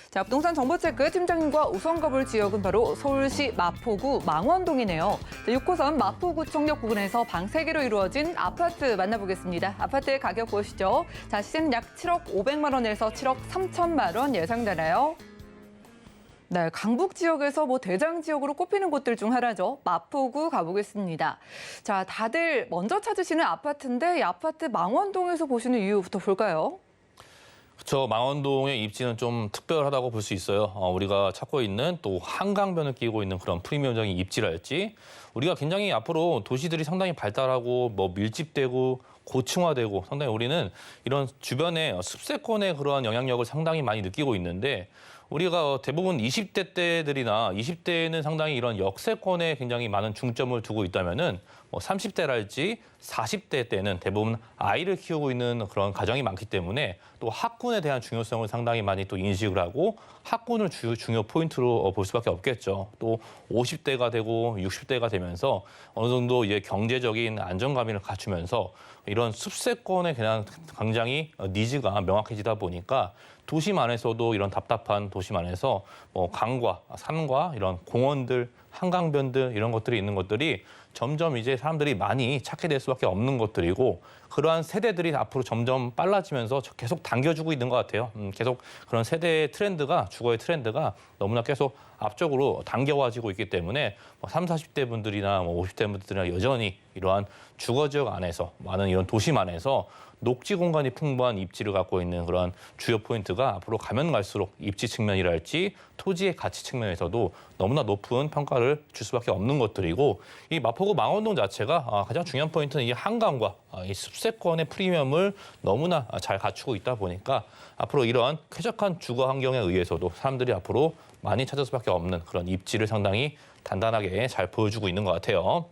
자, 부동산 정보체크 팀장님과 우선 가볼 지역은 바로 서울시 마포구 망원동이네요. 자, 6호선 마포구청역 부근에서 방 3개로 이루어진 아파트 만나보겠습니다. 아파트의 가격 보시죠. 자, 시세는 약 7억 500만 원에서 7억 3천만 원 예상되나요? 네, 강북 지역에서 대장 지역으로 꼽히는 곳들 중 하나죠. 마포구 가보겠습니다. 자, 다들 먼저 찾으시는 아파트인데 이 아파트 망원동에서 보시는 이유부터 볼까요? 그렇죠. 망원동의 입지는 좀 특별하다고 볼 수 있어요. 우리가 찾고 있는 또 한강변을 끼고 있는 그런 프리미엄적인 입지랄지 우리가 굉장히 앞으로 도시들이 상당히 발달하고 밀집되고 고층화되고 상당히 우리는 이런 주변의 습세권의 그러한 영향력을 상당히 많이 느끼고 있는데 우리가 대부분 20대 때들이나 20대에는 상당히 이런 역세권에 굉장히 많은 중점을 두고 있다면은 30대랄지 40대 때는 대부분 아이를 키우고 있는 그런 가정이 많기 때문에 또 학군에 대한 중요성을 상당히 많이 또 인식을 하고 학군을 중요 포인트로 볼 수밖에 없겠죠. 또 50대가 되고 60대가 되면서 어느 정도 이제 경제적인 안정감을 갖추면서 이런 습세권에 대한 굉장히 니즈가 명확해지다 보니까 도심 안에서도 이런 답답한 도심 안에서 강과 산과 이런 공원들, 한강변들 이런 것들이 있는 것들이 점점 이제 사람들이 많이 찾게 될 수밖에 없는 것들이고 그러한 세대들이 앞으로 점점 빨라지면서 계속 당겨주고 있는 것 같아요. 계속 그런 세대의 트렌드가 주거의 트렌드가 너무나 계속 앞쪽으로 당겨와지고 있기 때문에 30, 40대 분들이나 50대 분들이나 여전히 이러한 주거 지역 안에서 많은 이런 도심 안에서 녹지 공간이 풍부한 입지를 갖고 있는 그런 주요 포인트가 앞으로 가면 갈수록 입지 측면이랄지 토지의 가치 측면에서도 너무나 높은 평가를 줄 수밖에 없는 것들이고 이 마포구 망원동 자체가 가장 중요한 포인트는 이 한강과 이 습세권의 프리미엄을 너무나 잘 갖추고 있다 보니까 앞으로 이러한 쾌적한 주거 환경에 의해서도 사람들이 앞으로 많이 찾을 수밖에 없는 그런 입지를 상당히 단단하게 잘 보여주고 있는 것 같아요.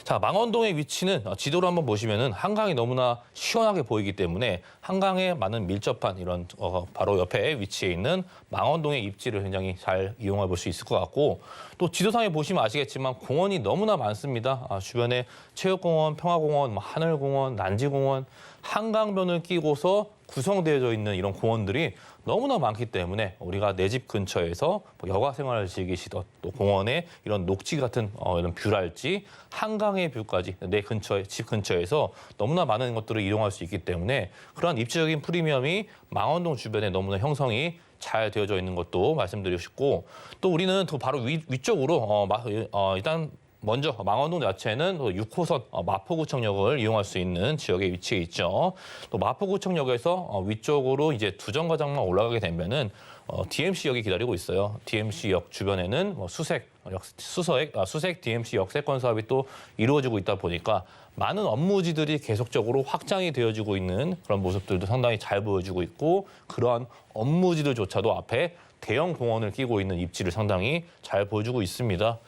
자, 망원동의 위치는 지도로 한번 보시면은 한강이 너무나 시원하게 보이기 때문에 한강에 많은 밀접한 이런 바로 옆에 위치해 있는 망원동의 입지를 굉장히 잘 이용해 볼 수 있을 것 같고 또 지도상에 보시면 아시겠지만 공원이 너무나 많습니다. 주변에 체육공원, 평화공원, 하늘공원, 난지공원, 한강변을 끼고서 구성되어져 있는 이런 공원들이 너무나 많기 때문에 우리가 내 집 근처에서 여가 생활을 즐기시던 또 공원에 이런 녹지 같은 이런 뷰랄지 한강의 뷰까지 내 근처에 집 근처에서 너무나 많은 것들을 이용할 수 있기 때문에 그러한 입지적인 프리미엄이 망원동 주변에 너무나 형성이 잘 되어져 있는 것도 말씀드리고 싶고 또 우리는 또 바로 위쪽으로 일단 먼저 망원동 자체는 6호선 마포구청역을 이용할 수 있는 지역에 위치해 있죠. 또 마포구청역에서 위쪽으로 이제 두 정거장만 올라가게 되면은 DMC역이 기다리고 있어요. DMC역 주변에는 수색 DMC 역세권 사업이 또 이루어지고 있다 보니까 많은 업무지들이 계속적으로 확장이 되어지고 있는 그런 모습들도 상당히 잘 보여주고 있고 그러한 업무지들조차도 앞에 대형 공원을 끼고 있는 입지를 상당히 잘 보여주고 있습니다.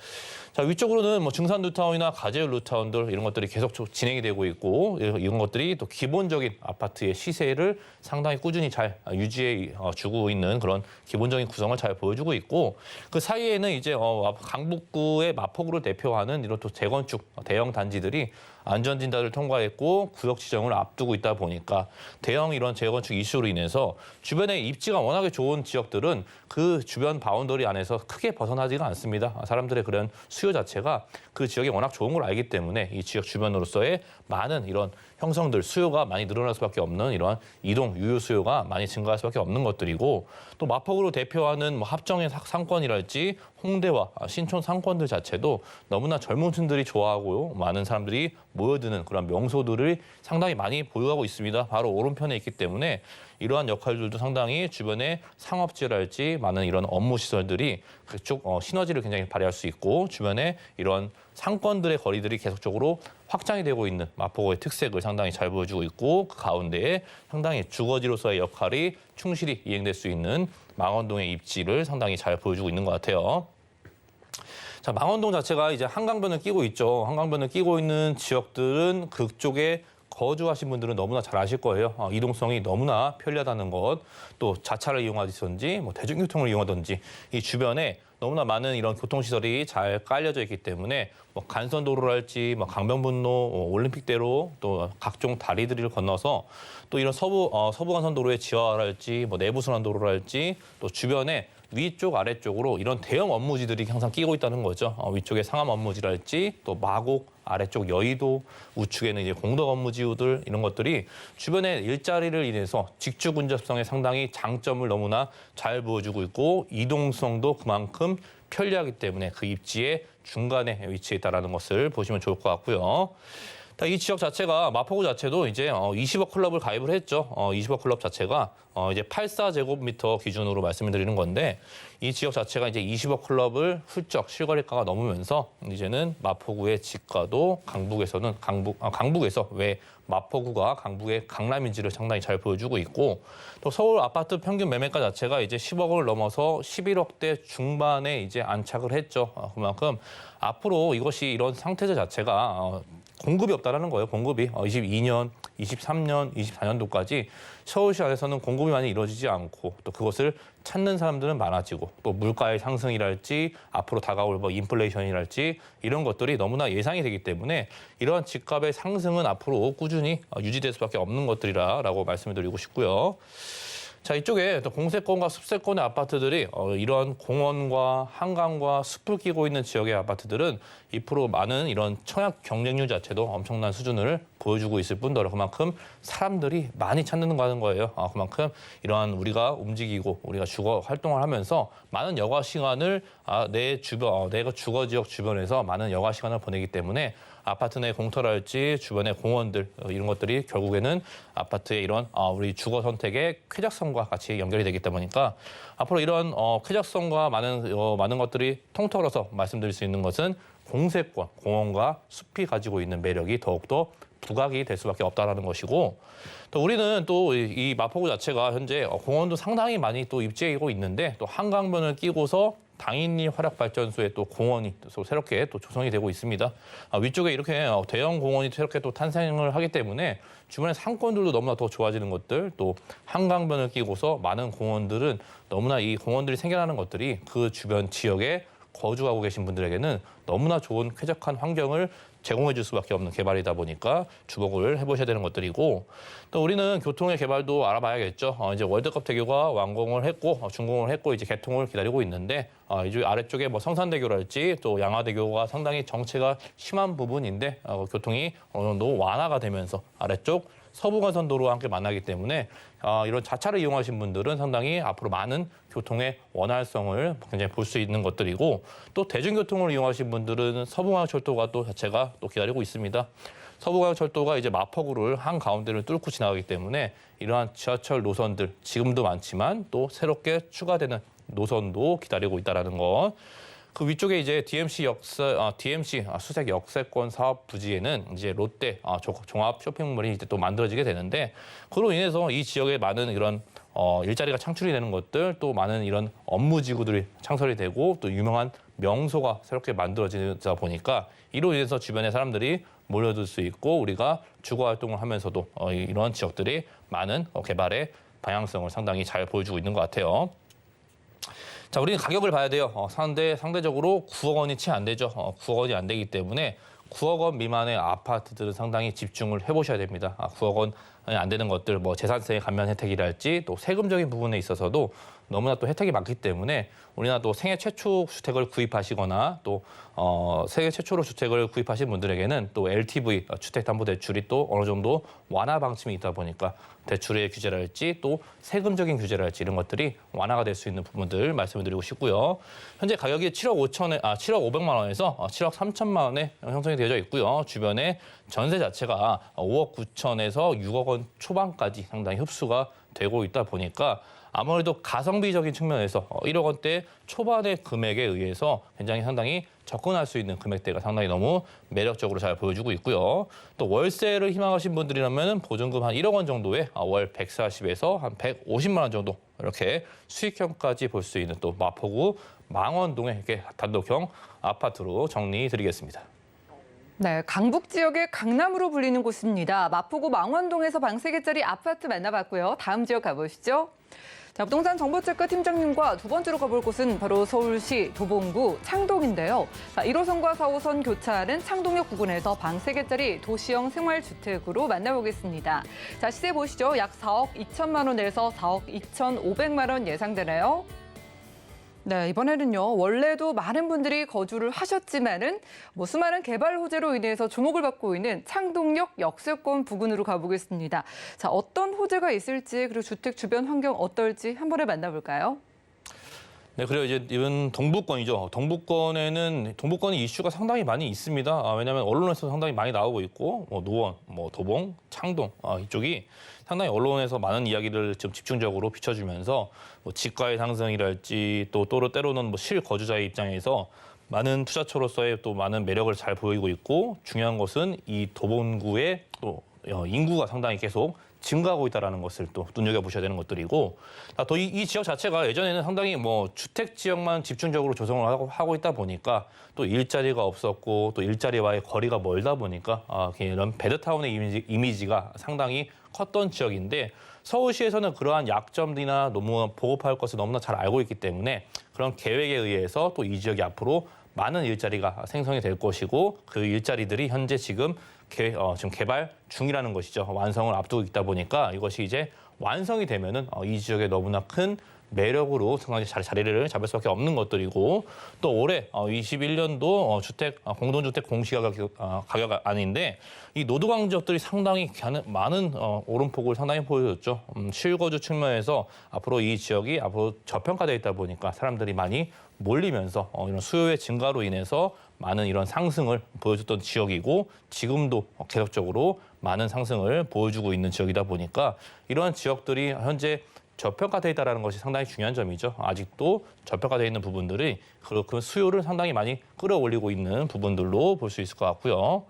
자, 위쪽으로는 증산 뉴타운이나 가재울 뉴타운들 이런 것들이 계속 진행이 되고 있고 이런 것들이 또 기본적인 아파트의 시세를 상당히 꾸준히 잘 유지해 주고 있는 그런 기본적인 구성을 잘 보여주고 있고 그 사이에는 이제 강북구의 마포구를 대표하는 이런 또 재건축 대형 단지들이 안전진단을 통과했고 구역 지정을 앞두고 있다 보니까 대형 이런 재건축 이슈로 인해서 주변에 입지가 워낙에 좋은 지역들은 그 주변 바운더리 안에서 크게 벗어나지가 않습니다. 사람들의 그런 수요 자체가 그 지역이 워낙 좋은 걸 알기 때문에 이 지역 주변으로서의 많은 이런 형성들 수요가 많이 늘어날 수밖에 없는 이러한 이동 유효 수요가 많이 증가할 수밖에 없는 것들이고 또 마포구를 대표하는 뭐 합정의 상권이랄지 홍대와 신촌 상권들 자체도 너무나 젊은 층들이 좋아하고 많은 사람들이 모여드는 그런 명소들을 상당히 많이 보유하고 있습니다. 바로 오른편에 있기 때문에 이러한 역할들도 상당히 주변에 상업지랄지 많은 이런 업무 시설들이 그쪽 시너지를 굉장히 발휘할 수 있고 주변에 이런 상권들의 거리들이 계속적으로 확장이 되고 있는 마포구의 특색을 상당히 잘 보여주고 있고 그 가운데에 상당히 주거지로서의 역할이 충실히 이행될 수 있는 망원동의 입지를 상당히 잘 보여주고 있는 것 같아요. 자, 망원동 자체가 이제 한강변을 끼고 있죠. 한강변을 끼고 있는 지역들은 그쪽에 거주하신 분들은 너무나 잘 아실 거예요. 이동성이 너무나 편리하다는 것, 또 자차를 이용하든지 뭐 대중교통을 이용하든지 이 주변에 너무나 많은 이런 교통시설이 잘 깔려져 있기 때문에 뭐 간선도로랄지 뭐 강변북로, 올림픽대로 또 각종 다리들을 건너서 또 이런 서부간선도로의 지하랄지 뭐 내부순환도로랄지 또 주변에 위쪽 아래쪽으로 이런 대형 업무지들이 항상 끼고 있다는 거죠. 위쪽에 상암 업무지랄지 또 마곡 아래쪽 여의도 우측에는 이제 공덕 업무지구들 이런 것들이 주변에 일자리를 인해서 직주 근접성에 상당히 장점을 너무나 잘 보여주고 있고 이동성도 그만큼 편리하기 때문에 그 입지의 중간에 위치해 있다는 것을 보시면 좋을 것 같고요. 이 지역 자체가 마포구 자체도 이제 20억 클럽을 가입을 했죠. 20억 클럽 자체가 이제 84제곱미터 기준으로 말씀을 드리는 건데 이 지역 자체가 이제 20억 클럽을 훌쩍 실거래가가 넘으면서 이제는 마포구의 집가도 강북에서 왜 마포구가 강북의 강남인지를 상당히 잘 보여주고 있고 또 서울 아파트 평균 매매가 자체가 이제 10억을 넘어서 11억대 중반에 이제 안착을 했죠. 그만큼 앞으로 이것이 이런 상태제 자체가 공급이 없다라는 거예요. 공급이 22년, 23년, 24년도까지 서울시 안에서는 공급이 많이 이루어지지 않고 또 그것을 찾는 사람들은 많아지고 또 물가의 상승이랄지 앞으로 다가올 뭐 인플레이션이랄지 이런 것들이 너무나 예상이 되기 때문에 이러한 집값의 상승은 앞으로 꾸준히 유지될 수밖에 없는 것들이라고 말씀을 드리고 싶고요. 자, 이쪽에 또 공세권과 숲세권의 아파트들이 이런 공원과 한강과 숲을 끼고 있는 지역의 아파트들은 2% 많은 이런 청약 경쟁률 자체도 엄청난 수준을 보여주고 있을 뿐더러 그만큼 사람들이 많이 찾는 거예요. 그만큼 이러한 우리가 움직이고 우리가 주거 활동을 하면서 많은 여가 시간을 내가 주거 지역 주변에서 많은 여가 시간을 보내기 때문에 아파트 내 공터랄지 주변의 공원들 이런 것들이 결국에는 아파트의 이런 우리 주거 선택의 쾌적성과 같이 연결이 되기 때문이니까 앞으로 이런 쾌적성과 많은 것들이 통틀어서 말씀드릴 수 있는 것은 공세권, 공원과 숲이 가지고 있는 매력이 더욱더 부각이 될 수밖에 없다라는 것이고 또 우리는 또 이 마포구 자체가 현재 공원도 상당히 많이 또 입지하고 있는데 또 한강변을 끼고서 당인리 화력발전소에 또 공원이 또 새롭게 또 조성이 되고 있습니다. 위쪽에 이렇게 대형 공원이 새롭게 또 탄생을 하기 때문에 주변의 상권들도 너무나 더 좋아지는 것들 또 한강변을 끼고서 많은 공원들은 너무나 이 공원들이 생겨나는 것들이 그 주변 지역에 거주하고 계신 분들에게는 너무나 좋은 쾌적한 환경을 제공해 줄 수밖에 없는 개발이다 보니까 주목을 해보셔야 되는 것들이고 또 우리는 교통의 개발도 알아봐야겠죠. 이제 월드컵 대교가 완공을 했고 준공을 했고 이제 개통을 기다리고 있는데 이쪽 아래쪽에 뭐 성산대교랄지 또 양화대교가 상당히 정체가 심한 부분인데 교통이 어느 정도 완화가 되면서 아래쪽 서부간선도로와 함께 만나기 때문에 이런 자차를 이용하신 분들은 상당히 앞으로 많은 교통의 원활성을 굉장히 볼 수 있는 것들이고 또 대중교통을 이용하신 분들은 서부광역철도가 또 자체가 또 기다리고 있습니다. 서부광역철도가 이제 마포구를 한가운데를 뚫고 지나가기 때문에 이러한 지하철 노선들 지금도 많지만 또 새롭게 추가되는 노선도 기다리고 있다는 것. 그 위쪽에 이제 DMC 수색 역세권 사업 부지에는 이제 롯데 종합 쇼핑몰이 이제 또 만들어지게 되는데 그로 인해서 이 지역에 많은 이런 일자리가 창출이 되는 것들 또 많은 이런 업무지구들이 창설이 되고 또 유명한 명소가 새롭게 만들어지다 보니까 이로 인해서 주변의 사람들이 몰려들 수 있고 우리가 주거 활동을 하면서도 이런 지역들이 많은 개발의 방향성을 상당히 잘 보여주고 있는 것 같아요. 자, 우리는 가격을 봐야 돼요. 상대적으로 9억 원이 채 안 되죠. 9억 원이 안 되기 때문에 9억 원 미만의 아파트들은 상당히 집중을 해보셔야 됩니다. 9억 원이 안 되는 것들, 뭐 재산세 감면 혜택이랄지 또 세금적인 부분에 있어서도 너무나 또 혜택이 많기 때문에 우리나라 또 생애 최초 주택을 구입하시거나 또 세계 최초로 주택을 구입하신 분들에게는 또 LTV 주택담보대출이 또 어느 정도 완화 방침이 있다 보니까 대출의 규제랄지 또 세금적인 규제랄지 이런 것들이 완화가 될 수 있는 부분들 말씀을 드리고 싶고요. 현재 가격이 7억 500만 원에서 7억 3천만 원에 형성이 되어져 있고요. 주변에 전세 자체가 5억 9천에서 6억 원 초반까지 상당히 흡수가 되고 있다 보니까 아무래도 가성비적인 측면에서 1억 원대 초반의 금액에 의해서 굉장히 상당히 접근할 수 있는 금액대가 상당히 너무 매력적으로 잘 보여주고 있고요. 또 월세를 희망하신 분들이라면 보증금 한 1억 원 정도에 월 140에서 한 150만 원 정도 이렇게 수익형까지 볼 수 있는 또 마포구 망원동의 이렇게 단독형 아파트로 정리드리겠습니다. 네, 강북 지역의 강남으로 불리는 곳입니다. 마포구 망원동에서 방 3개짜리 아파트 만나봤고요. 다음 지역 가보시죠. 자, 부동산 정보체크 팀장님과 두 번째로 가볼 곳은 바로 서울시 도봉구 창동인데요. 자, 1호선과 4호선 교차하는 창동역 부근에서 방 3개짜리 도시형 생활주택으로 만나보겠습니다. 자, 시세 보시죠. 약 4억 2천만 원에서 4억 2,500만 원 예상되네요. 네, 이번에는요. 원래도 많은 분들이 거주를 하셨지만은 수많은 개발 호재로 인해서 주목을 받고 있는 창동역 역세권 부근으로 가보겠습니다. 자, 어떤 호재가 있을지 그리고 주택 주변 환경 어떨지 한 번에 만나볼까요? 네, 그래요. 이제 이번 동부권이죠. 동부권이 이슈가 상당히 많이 있습니다. 왜냐하면 언론에서 상당히 많이 나오고 있고, 노원, 도봉, 창동 이쪽이 상당히 언론에서 많은 이야기를 좀 집중적으로 비춰주면서 지가의 상승이랄지 또 때로는 실거주자의 입장에서 많은 투자처로서의 또 많은 매력을 잘 보이고 있고 중요한 것은 이 도봉구의 또 인구가 상당히 계속 증가하고 있다는 것을 또 눈여겨보셔야 되는 것들이고 또 이 지역 자체가 예전에는 상당히 주택 지역만 집중적으로 조성을 하고 있다 보니까 또 일자리가 없었고 또 일자리와의 거리가 멀다 보니까 이런 배드타운의 이미지가 상당히 컸던 지역인데 서울시에서는 그러한 약점이나 너무 보급할 것을 너무나 잘 알고 있기 때문에 그런 계획에 의해서 또 이 지역이 앞으로 많은 일자리가 생성이 될 것이고 그 일자리들이 현재 지금 개발 중이라는 것이죠. 완성을 앞두고 있다 보니까 이것이 이제 완성이 되면은 이 지역에 너무나 큰 매력으로 상당히 자리를 잡을 수밖에 없는 것들이고 또 올해 21년도 공동주택 공시가격 아닌데 이 노도강 지역들이 상당히 많은 오름폭을 상당히 보여줬죠. 실거주 측면에서 앞으로 이 지역이 앞으로 저평가되어 있다 보니까 사람들이 많이 몰리면서 이런 수요의 증가로 인해서 많은 이런 상승을 보여줬던 지역이고 지금도 계속적으로 많은 상승을 보여주고 있는 지역이다 보니까 이러한 지역들이 현재 저평가되어 있다는 것이 상당히 중요한 점이죠. 아직도 저평가되어 있는 부분들이 그 수요를 상당히 많이 끌어올리고 있는 부분들로 볼 수 있을 것 같고요.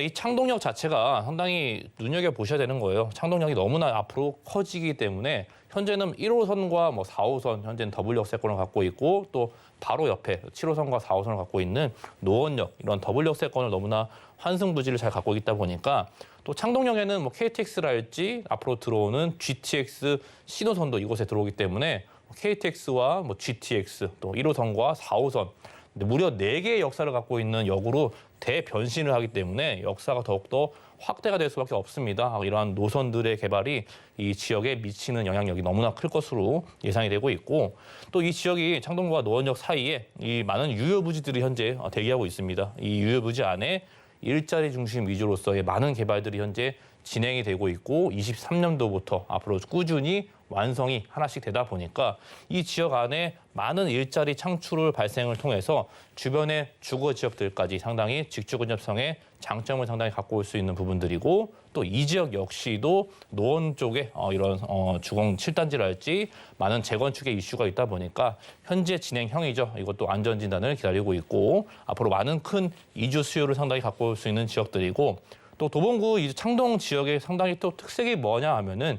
이 창동역 자체가 상당히 눈여겨보셔야 되는 거예요. 창동역이 너무나 앞으로 커지기 때문에 현재는 1호선과 4호선, 현재는 더블 역세권을 갖고 있고 또 바로 옆에 7호선과 4호선을 갖고 있는 노원역, 이런 더블 역세권을 너무나 환승부지를 잘 갖고 있다 보니까 또 창동역에는 KTX랄지 앞으로 들어오는 GTX 신호선도 이곳에 들어오기 때문에 KTX와 GTX 또 1호선과 4호선 무려 4개의 역사를 갖고 있는 역으로 대변신을 하기 때문에 역사가 더욱더 확대가 될 수밖에 없습니다. 이러한 노선들의 개발이 이 지역에 미치는 영향력이 너무나 클 것으로 예상이 되고 있고 또 이 지역이 창동과 노원역 사이에 이 많은 유효부지들이 현재 대기하고 있습니다. 이 유효부지 안에 일자리 중심 위주로서의 많은 개발들이 현재 진행이 되고 있고 23년도부터 앞으로 꾸준히 완성이 하나씩 되다 보니까 이 지역 안에 많은 일자리 창출을 발생을 통해서 주변의 주거 지역들까지 상당히 직주근접성의 장점을 상당히 갖고 올 수 있는 부분들이고 또 이 지역 역시도 노원 쪽에 이런 주공 7단지랄지 많은 재건축의 이슈가 있다 보니까 현재 진행형이죠. 이것도 안전진단을 기다리고 있고 앞으로 많은 큰 이주 수요를 상당히 갖고 올 수 있는 지역들이고 또 도봉구 이 창동 지역의 상당히 또 특색이 뭐냐 하면은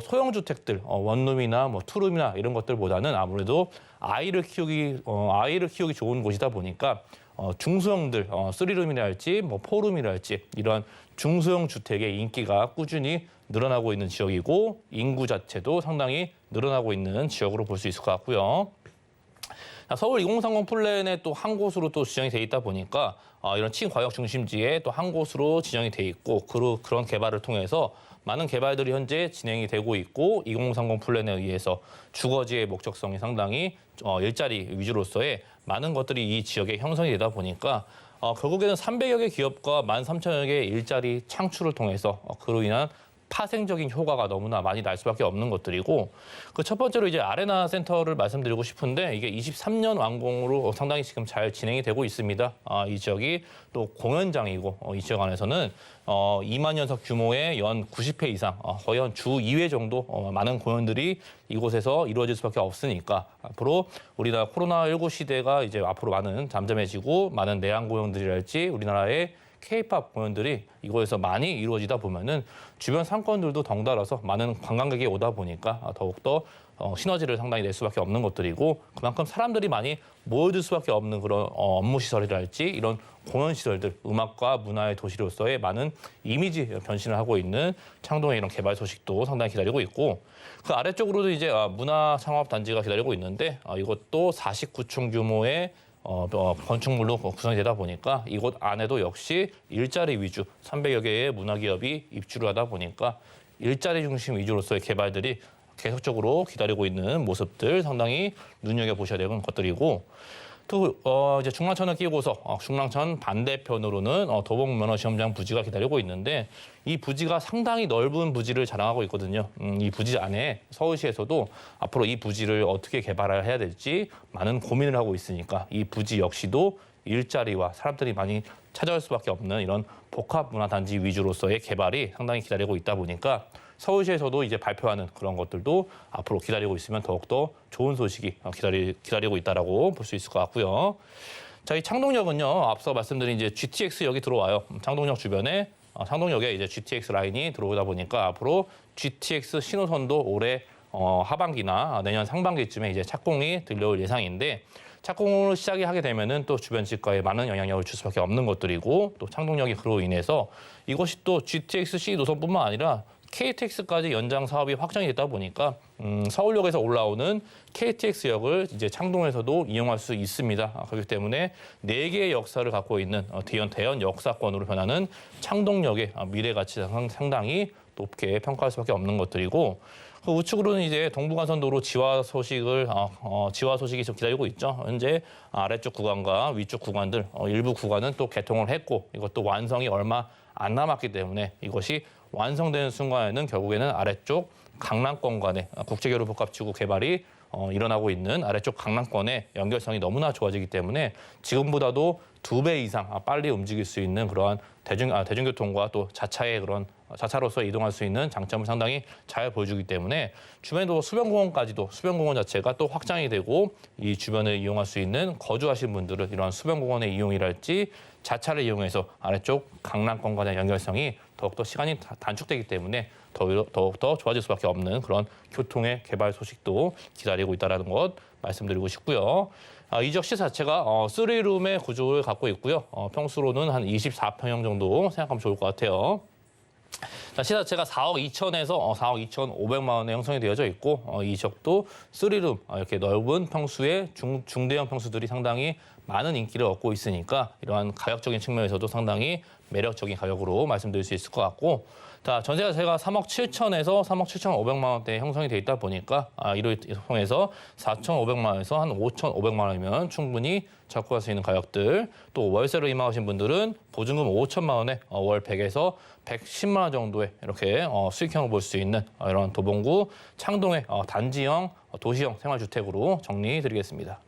소형 주택들 원룸이나 투룸이나 이런 것들보다는 아무래도 아이를 키우기 좋은 곳이다 보니까 중소형들 3룸이랄지 4룸이랄지 이런 중소형 주택의 인기가 꾸준히 늘어나고 있는 지역이고 인구 자체도 상당히 늘어나고 있는 지역으로 볼 수 있을 것 같고요. 서울 2030 플랜에 또 한 곳으로 또 지정이 돼 있다 보니까 이런 친과역 중심지에 또 한 곳으로 지정이 돼 있고 그런 개발을 통해서 많은 개발들이 현재 진행이 되고 있고 2030 플랜에 의해서 주거지의 목적성이 상당히 일자리 위주로서의 많은 것들이 이 지역에 형성이 되다 보니까 결국에는 300여 개 기업과 13,000여 개의 일자리 창출을 통해서 그로 인한 파생적인 효과가 너무나 많이 날 수밖에 없는 것들이고 그 첫 번째로 이제 아레나 센터를 말씀드리고 싶은데 이게 23년 완공으로 상당히 지금 잘 진행이 되고 있습니다. 이 지역이 또 공연장이고 이 지역 안에서는 2만 연석 규모의 연 90회 이상 거의 한 주 2회 정도 많은 공연들이 이곳에서 이루어질 수밖에 없으니까 앞으로 우리나라 코로나19 시대가 이제 앞으로 많은 잠잠해지고 많은 내한 공연들이랄지 우리나라의 K-팝 공연들이 이곳에서 많이 이루어지다 보면은 주변 상권들도 덩달아서 많은 관광객이 오다 보니까 더욱더 시너지를 상당히 낼 수밖에 없는 것들이고 그만큼 사람들이 많이 모여들 수밖에 없는 그런 업무 시설이랄지 이런 공연 시설들, 음악과 문화의 도시로서의 많은 이미지 변신을 하고 있는 창동의 이런 개발 소식도 상당히 기다리고 있고 그 아래쪽으로도 이제 문화 창업 단지가 기다리고 있는데 이것도 49층 규모의 건축물로 구성이 되다 보니까 이곳 안에도 역시 일자리 위주 300여 개의 문화기업이 입주를 하다 보니까 일자리 중심 위주로서의 개발들이 계속적으로 기다리고 있는 모습들 상당히 눈여겨보셔야 되는 것들이고 또 이제 중랑천을 끼고서 중랑천 반대편으로는 도봉면허시험장 부지가 기다리고 있는데 이 부지가 상당히 넓은 부지를 자랑하고 있거든요. 이 부지 안에 서울시에서도 앞으로 이 부지를 어떻게 개발을 해야 될지 많은 고민을 하고 있으니까 이 부지 역시도 일자리와 사람들이 많이 찾아올 수밖에 없는 이런 복합문화단지 위주로서의 개발이 상당히 기다리고 있다 보니까 서울시에서도 이제 발표하는 그런 것들도 앞으로 기다리고 있으면 더욱더 좋은 소식이 기다리고 있다라고 볼 수 있을 것 같고요. 자, 이 창동역은요, 앞서 말씀드린 이제 GTX역이 들어와요. 창동역 주변에 창동역에 이제 GTX 라인이 들어오다 보니까 앞으로 GTX 신호선도 올해 하반기나 내년 상반기쯤에 이제 착공이 들려올 예상인데 착공을 시작이 하게 되면은 또 주변 지역과에 많은 영향력을 줄 수밖에 없는 것들이고 또 창동역이 그로 인해서 이것이 또 GTX-C 노선뿐만 아니라 KTX까지 연장 사업이 확정이 됐다 보니까 서울역에서 올라오는 KTX역을 이제 창동에서도 이용할 수 있습니다. 그렇기 때문에 4개의 역사를 갖고 있는 대연 역사권으로 변하는 창동역의 미래 가치가 상당히 높게 평가할 수밖에 없는 것들이고 그 우측으로는 이제 동부간선도로 지화 소식이 좀 기다리고 있죠. 현재 아래쪽 구간과 위쪽 구간들 일부 구간은 또 개통을 했고 이것도 완성이 얼마 안 남았기 때문에 이것이 완성되는 순간에는 결국에는 아래쪽 강남권 간의 국제교류 복합지구 개발이 일어나고 있는 아래쪽 강남권의 연결성이 너무나 좋아지기 때문에 지금보다도 2배 이상 빨리 움직일 수 있는 그러한 대중교통과 또 자차로서 이동할 수 있는 장점을 상당히 잘 보여주기 때문에 주변에도 수변공원 자체가 또 확장이 되고 이 주변을 이용할 수 있는 거주하신 분들은 이러한 수변공원의 이용이랄지 자차를 이용해서 아래쪽 강남권 간의 연결성이 더욱더 시간이 단축되기 때문에 더욱더 좋아질 수밖에 없는 그런 교통의 개발 소식도 기다리고 있다는 것 말씀드리고 싶고요. 이 지역 시 자체가 3룸의 구조를 갖고 있고요. 평수로는 한 24평형 정도 생각하면 좋을 것 같아요. 자, 시 자체가 4억 2천에서 4억 2,500만 원에 형성이 되어져 있고 이 지역도 3룸 이렇게 넓은 평수의 중대형 평수들이 상당히 많은 인기를 얻고 있으니까 이러한 가격적인 측면에서도 상당히 매력적인 가격으로 말씀드릴 수 있을 것 같고 자, 전세 자체가 3억 7천에서 3억 7,500만 원대에 형성이 돼 있다 보니까 이를 통해서 4,500만 원에서 한 5,500만 원이면 충분히 접근할 수 있는 가격들 또 월세로 임하신 분들은 보증금 5천만 원에 월 100에서 110만 원 정도의 이렇게 수익형을 볼 수 있는 이런 도봉구 창동의 단지형 도시형 생활주택으로 정리해드리겠습니다.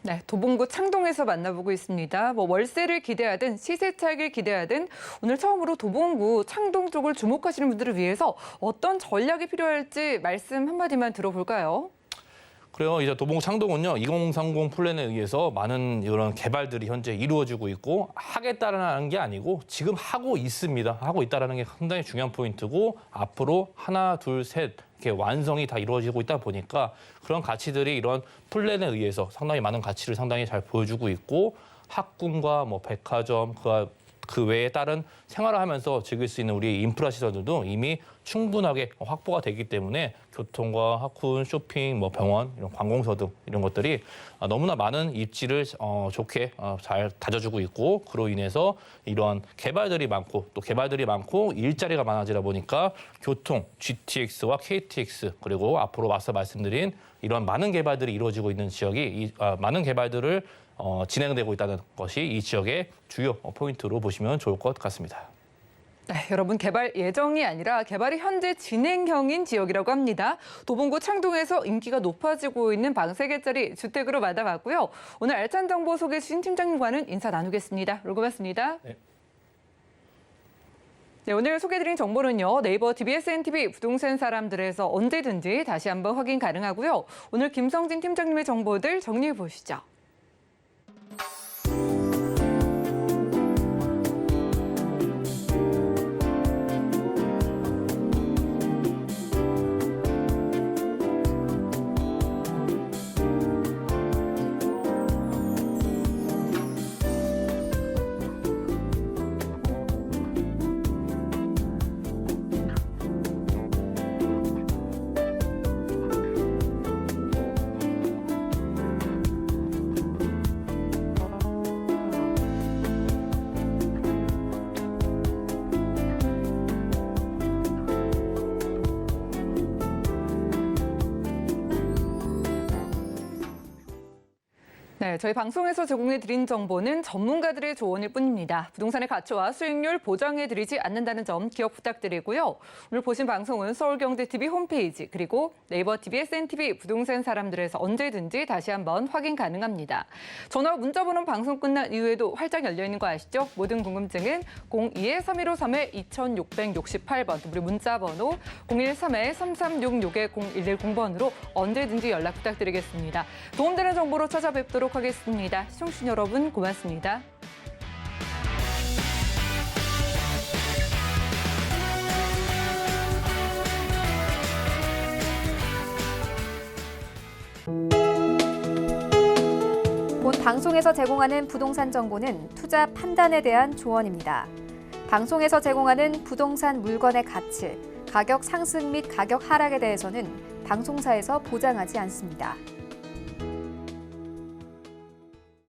네, 도봉구 창동에서 만나보고 있습니다. 월세를 기대하든 시세 차익을 기대하든 오늘 처음으로 도봉구 창동 쪽을 주목하시는 분들을 위해서 어떤 전략이 필요할지 말씀 한마디만 들어볼까요? 그래요. 이제 도봉구 창동은요, 2030 플랜에 의해서 많은 이런 개발들이 현재 이루어지고 있고 하겠다라는 게 아니고 지금 하고 있습니다. 하고 있다라는 게 상당히 중요한 포인트고 앞으로 하나, 둘, 셋 이렇게 완성이 다 이루어지고 있다 보니까 그런 가치들이 이런 플랜에 의해서 상당히 많은 가치를 상당히 잘 보여주고 있고 학군과 백화점, 그 외에 다른 생활을 하면서 즐길 수 있는 우리 인프라 시설들도 이미 충분하게 확보가 되기 때문에 교통과 학군, 쇼핑, 뭐 병원, 이런 관공서 등 이런 것들이 너무나 많은 입지를 좋게 잘 다져주고 있고, 그로 인해서 이러한 개발들이 많고 또 개발들이 많고 일자리가 많아지다 보니까 교통, GTX와 KTX 그리고 앞으로 앞서 말씀드린 이런 많은 개발들이 이루어지고 있는 지역이 많은 개발들을 진행되고 있다는 것이 이 지역의 주요 포인트로 보시면 좋을 것 같습니다. 네, 여러분 개발 예정이 아니라 개발이 현재 진행형인 지역이라고 합니다. 도봉구 창동에서 인기가 높아지고 있는 방 3개짜리 주택으로 만나봤고요. 오늘 알찬 정보 소개해 주신 팀장님과는 인사 나누겠습니다. 고맙습니다. 네. 네, 오늘 소개해드린 정보는요. 네이버 TBSNTV 부동산 사람들에서 언제든지 다시 한번 확인 가능하고요. 오늘 김성진 팀장님의 정보들 정리해 보시죠. 네, 저희 방송에서 제공해드린 정보는 전문가들의 조언일 뿐입니다. 부동산의 가치와 수익률 보장해드리지 않는다는 점 기억 부탁드리고요. 오늘 보신 방송은 서울경제TV 홈페이지 그리고 네이버 TBSNTV 부동산 사람들에서 언제든지 다시 한번 확인 가능합니다. 전화 문자번호 방송 끝난 이후에도 활짝 열려있는 거 아시죠? 모든 궁금증은 02-3153-2668번 우리 문자번호 013-3366-0110번으로 언제든지 연락 부탁드리겠습니다. 도움되는 정보로 찾아뵙도록 하겠습니다. 시청자 여러분 고맙습니다. 본 방송에서 제공하는 부동산 정보는 투자 판단에 대한 조언입니다. 방송에서 제공하는 부동산 물건의 가치, 가격 상승 및 가격 하락에 대해서는 방송사에서 보장하지 않습니다.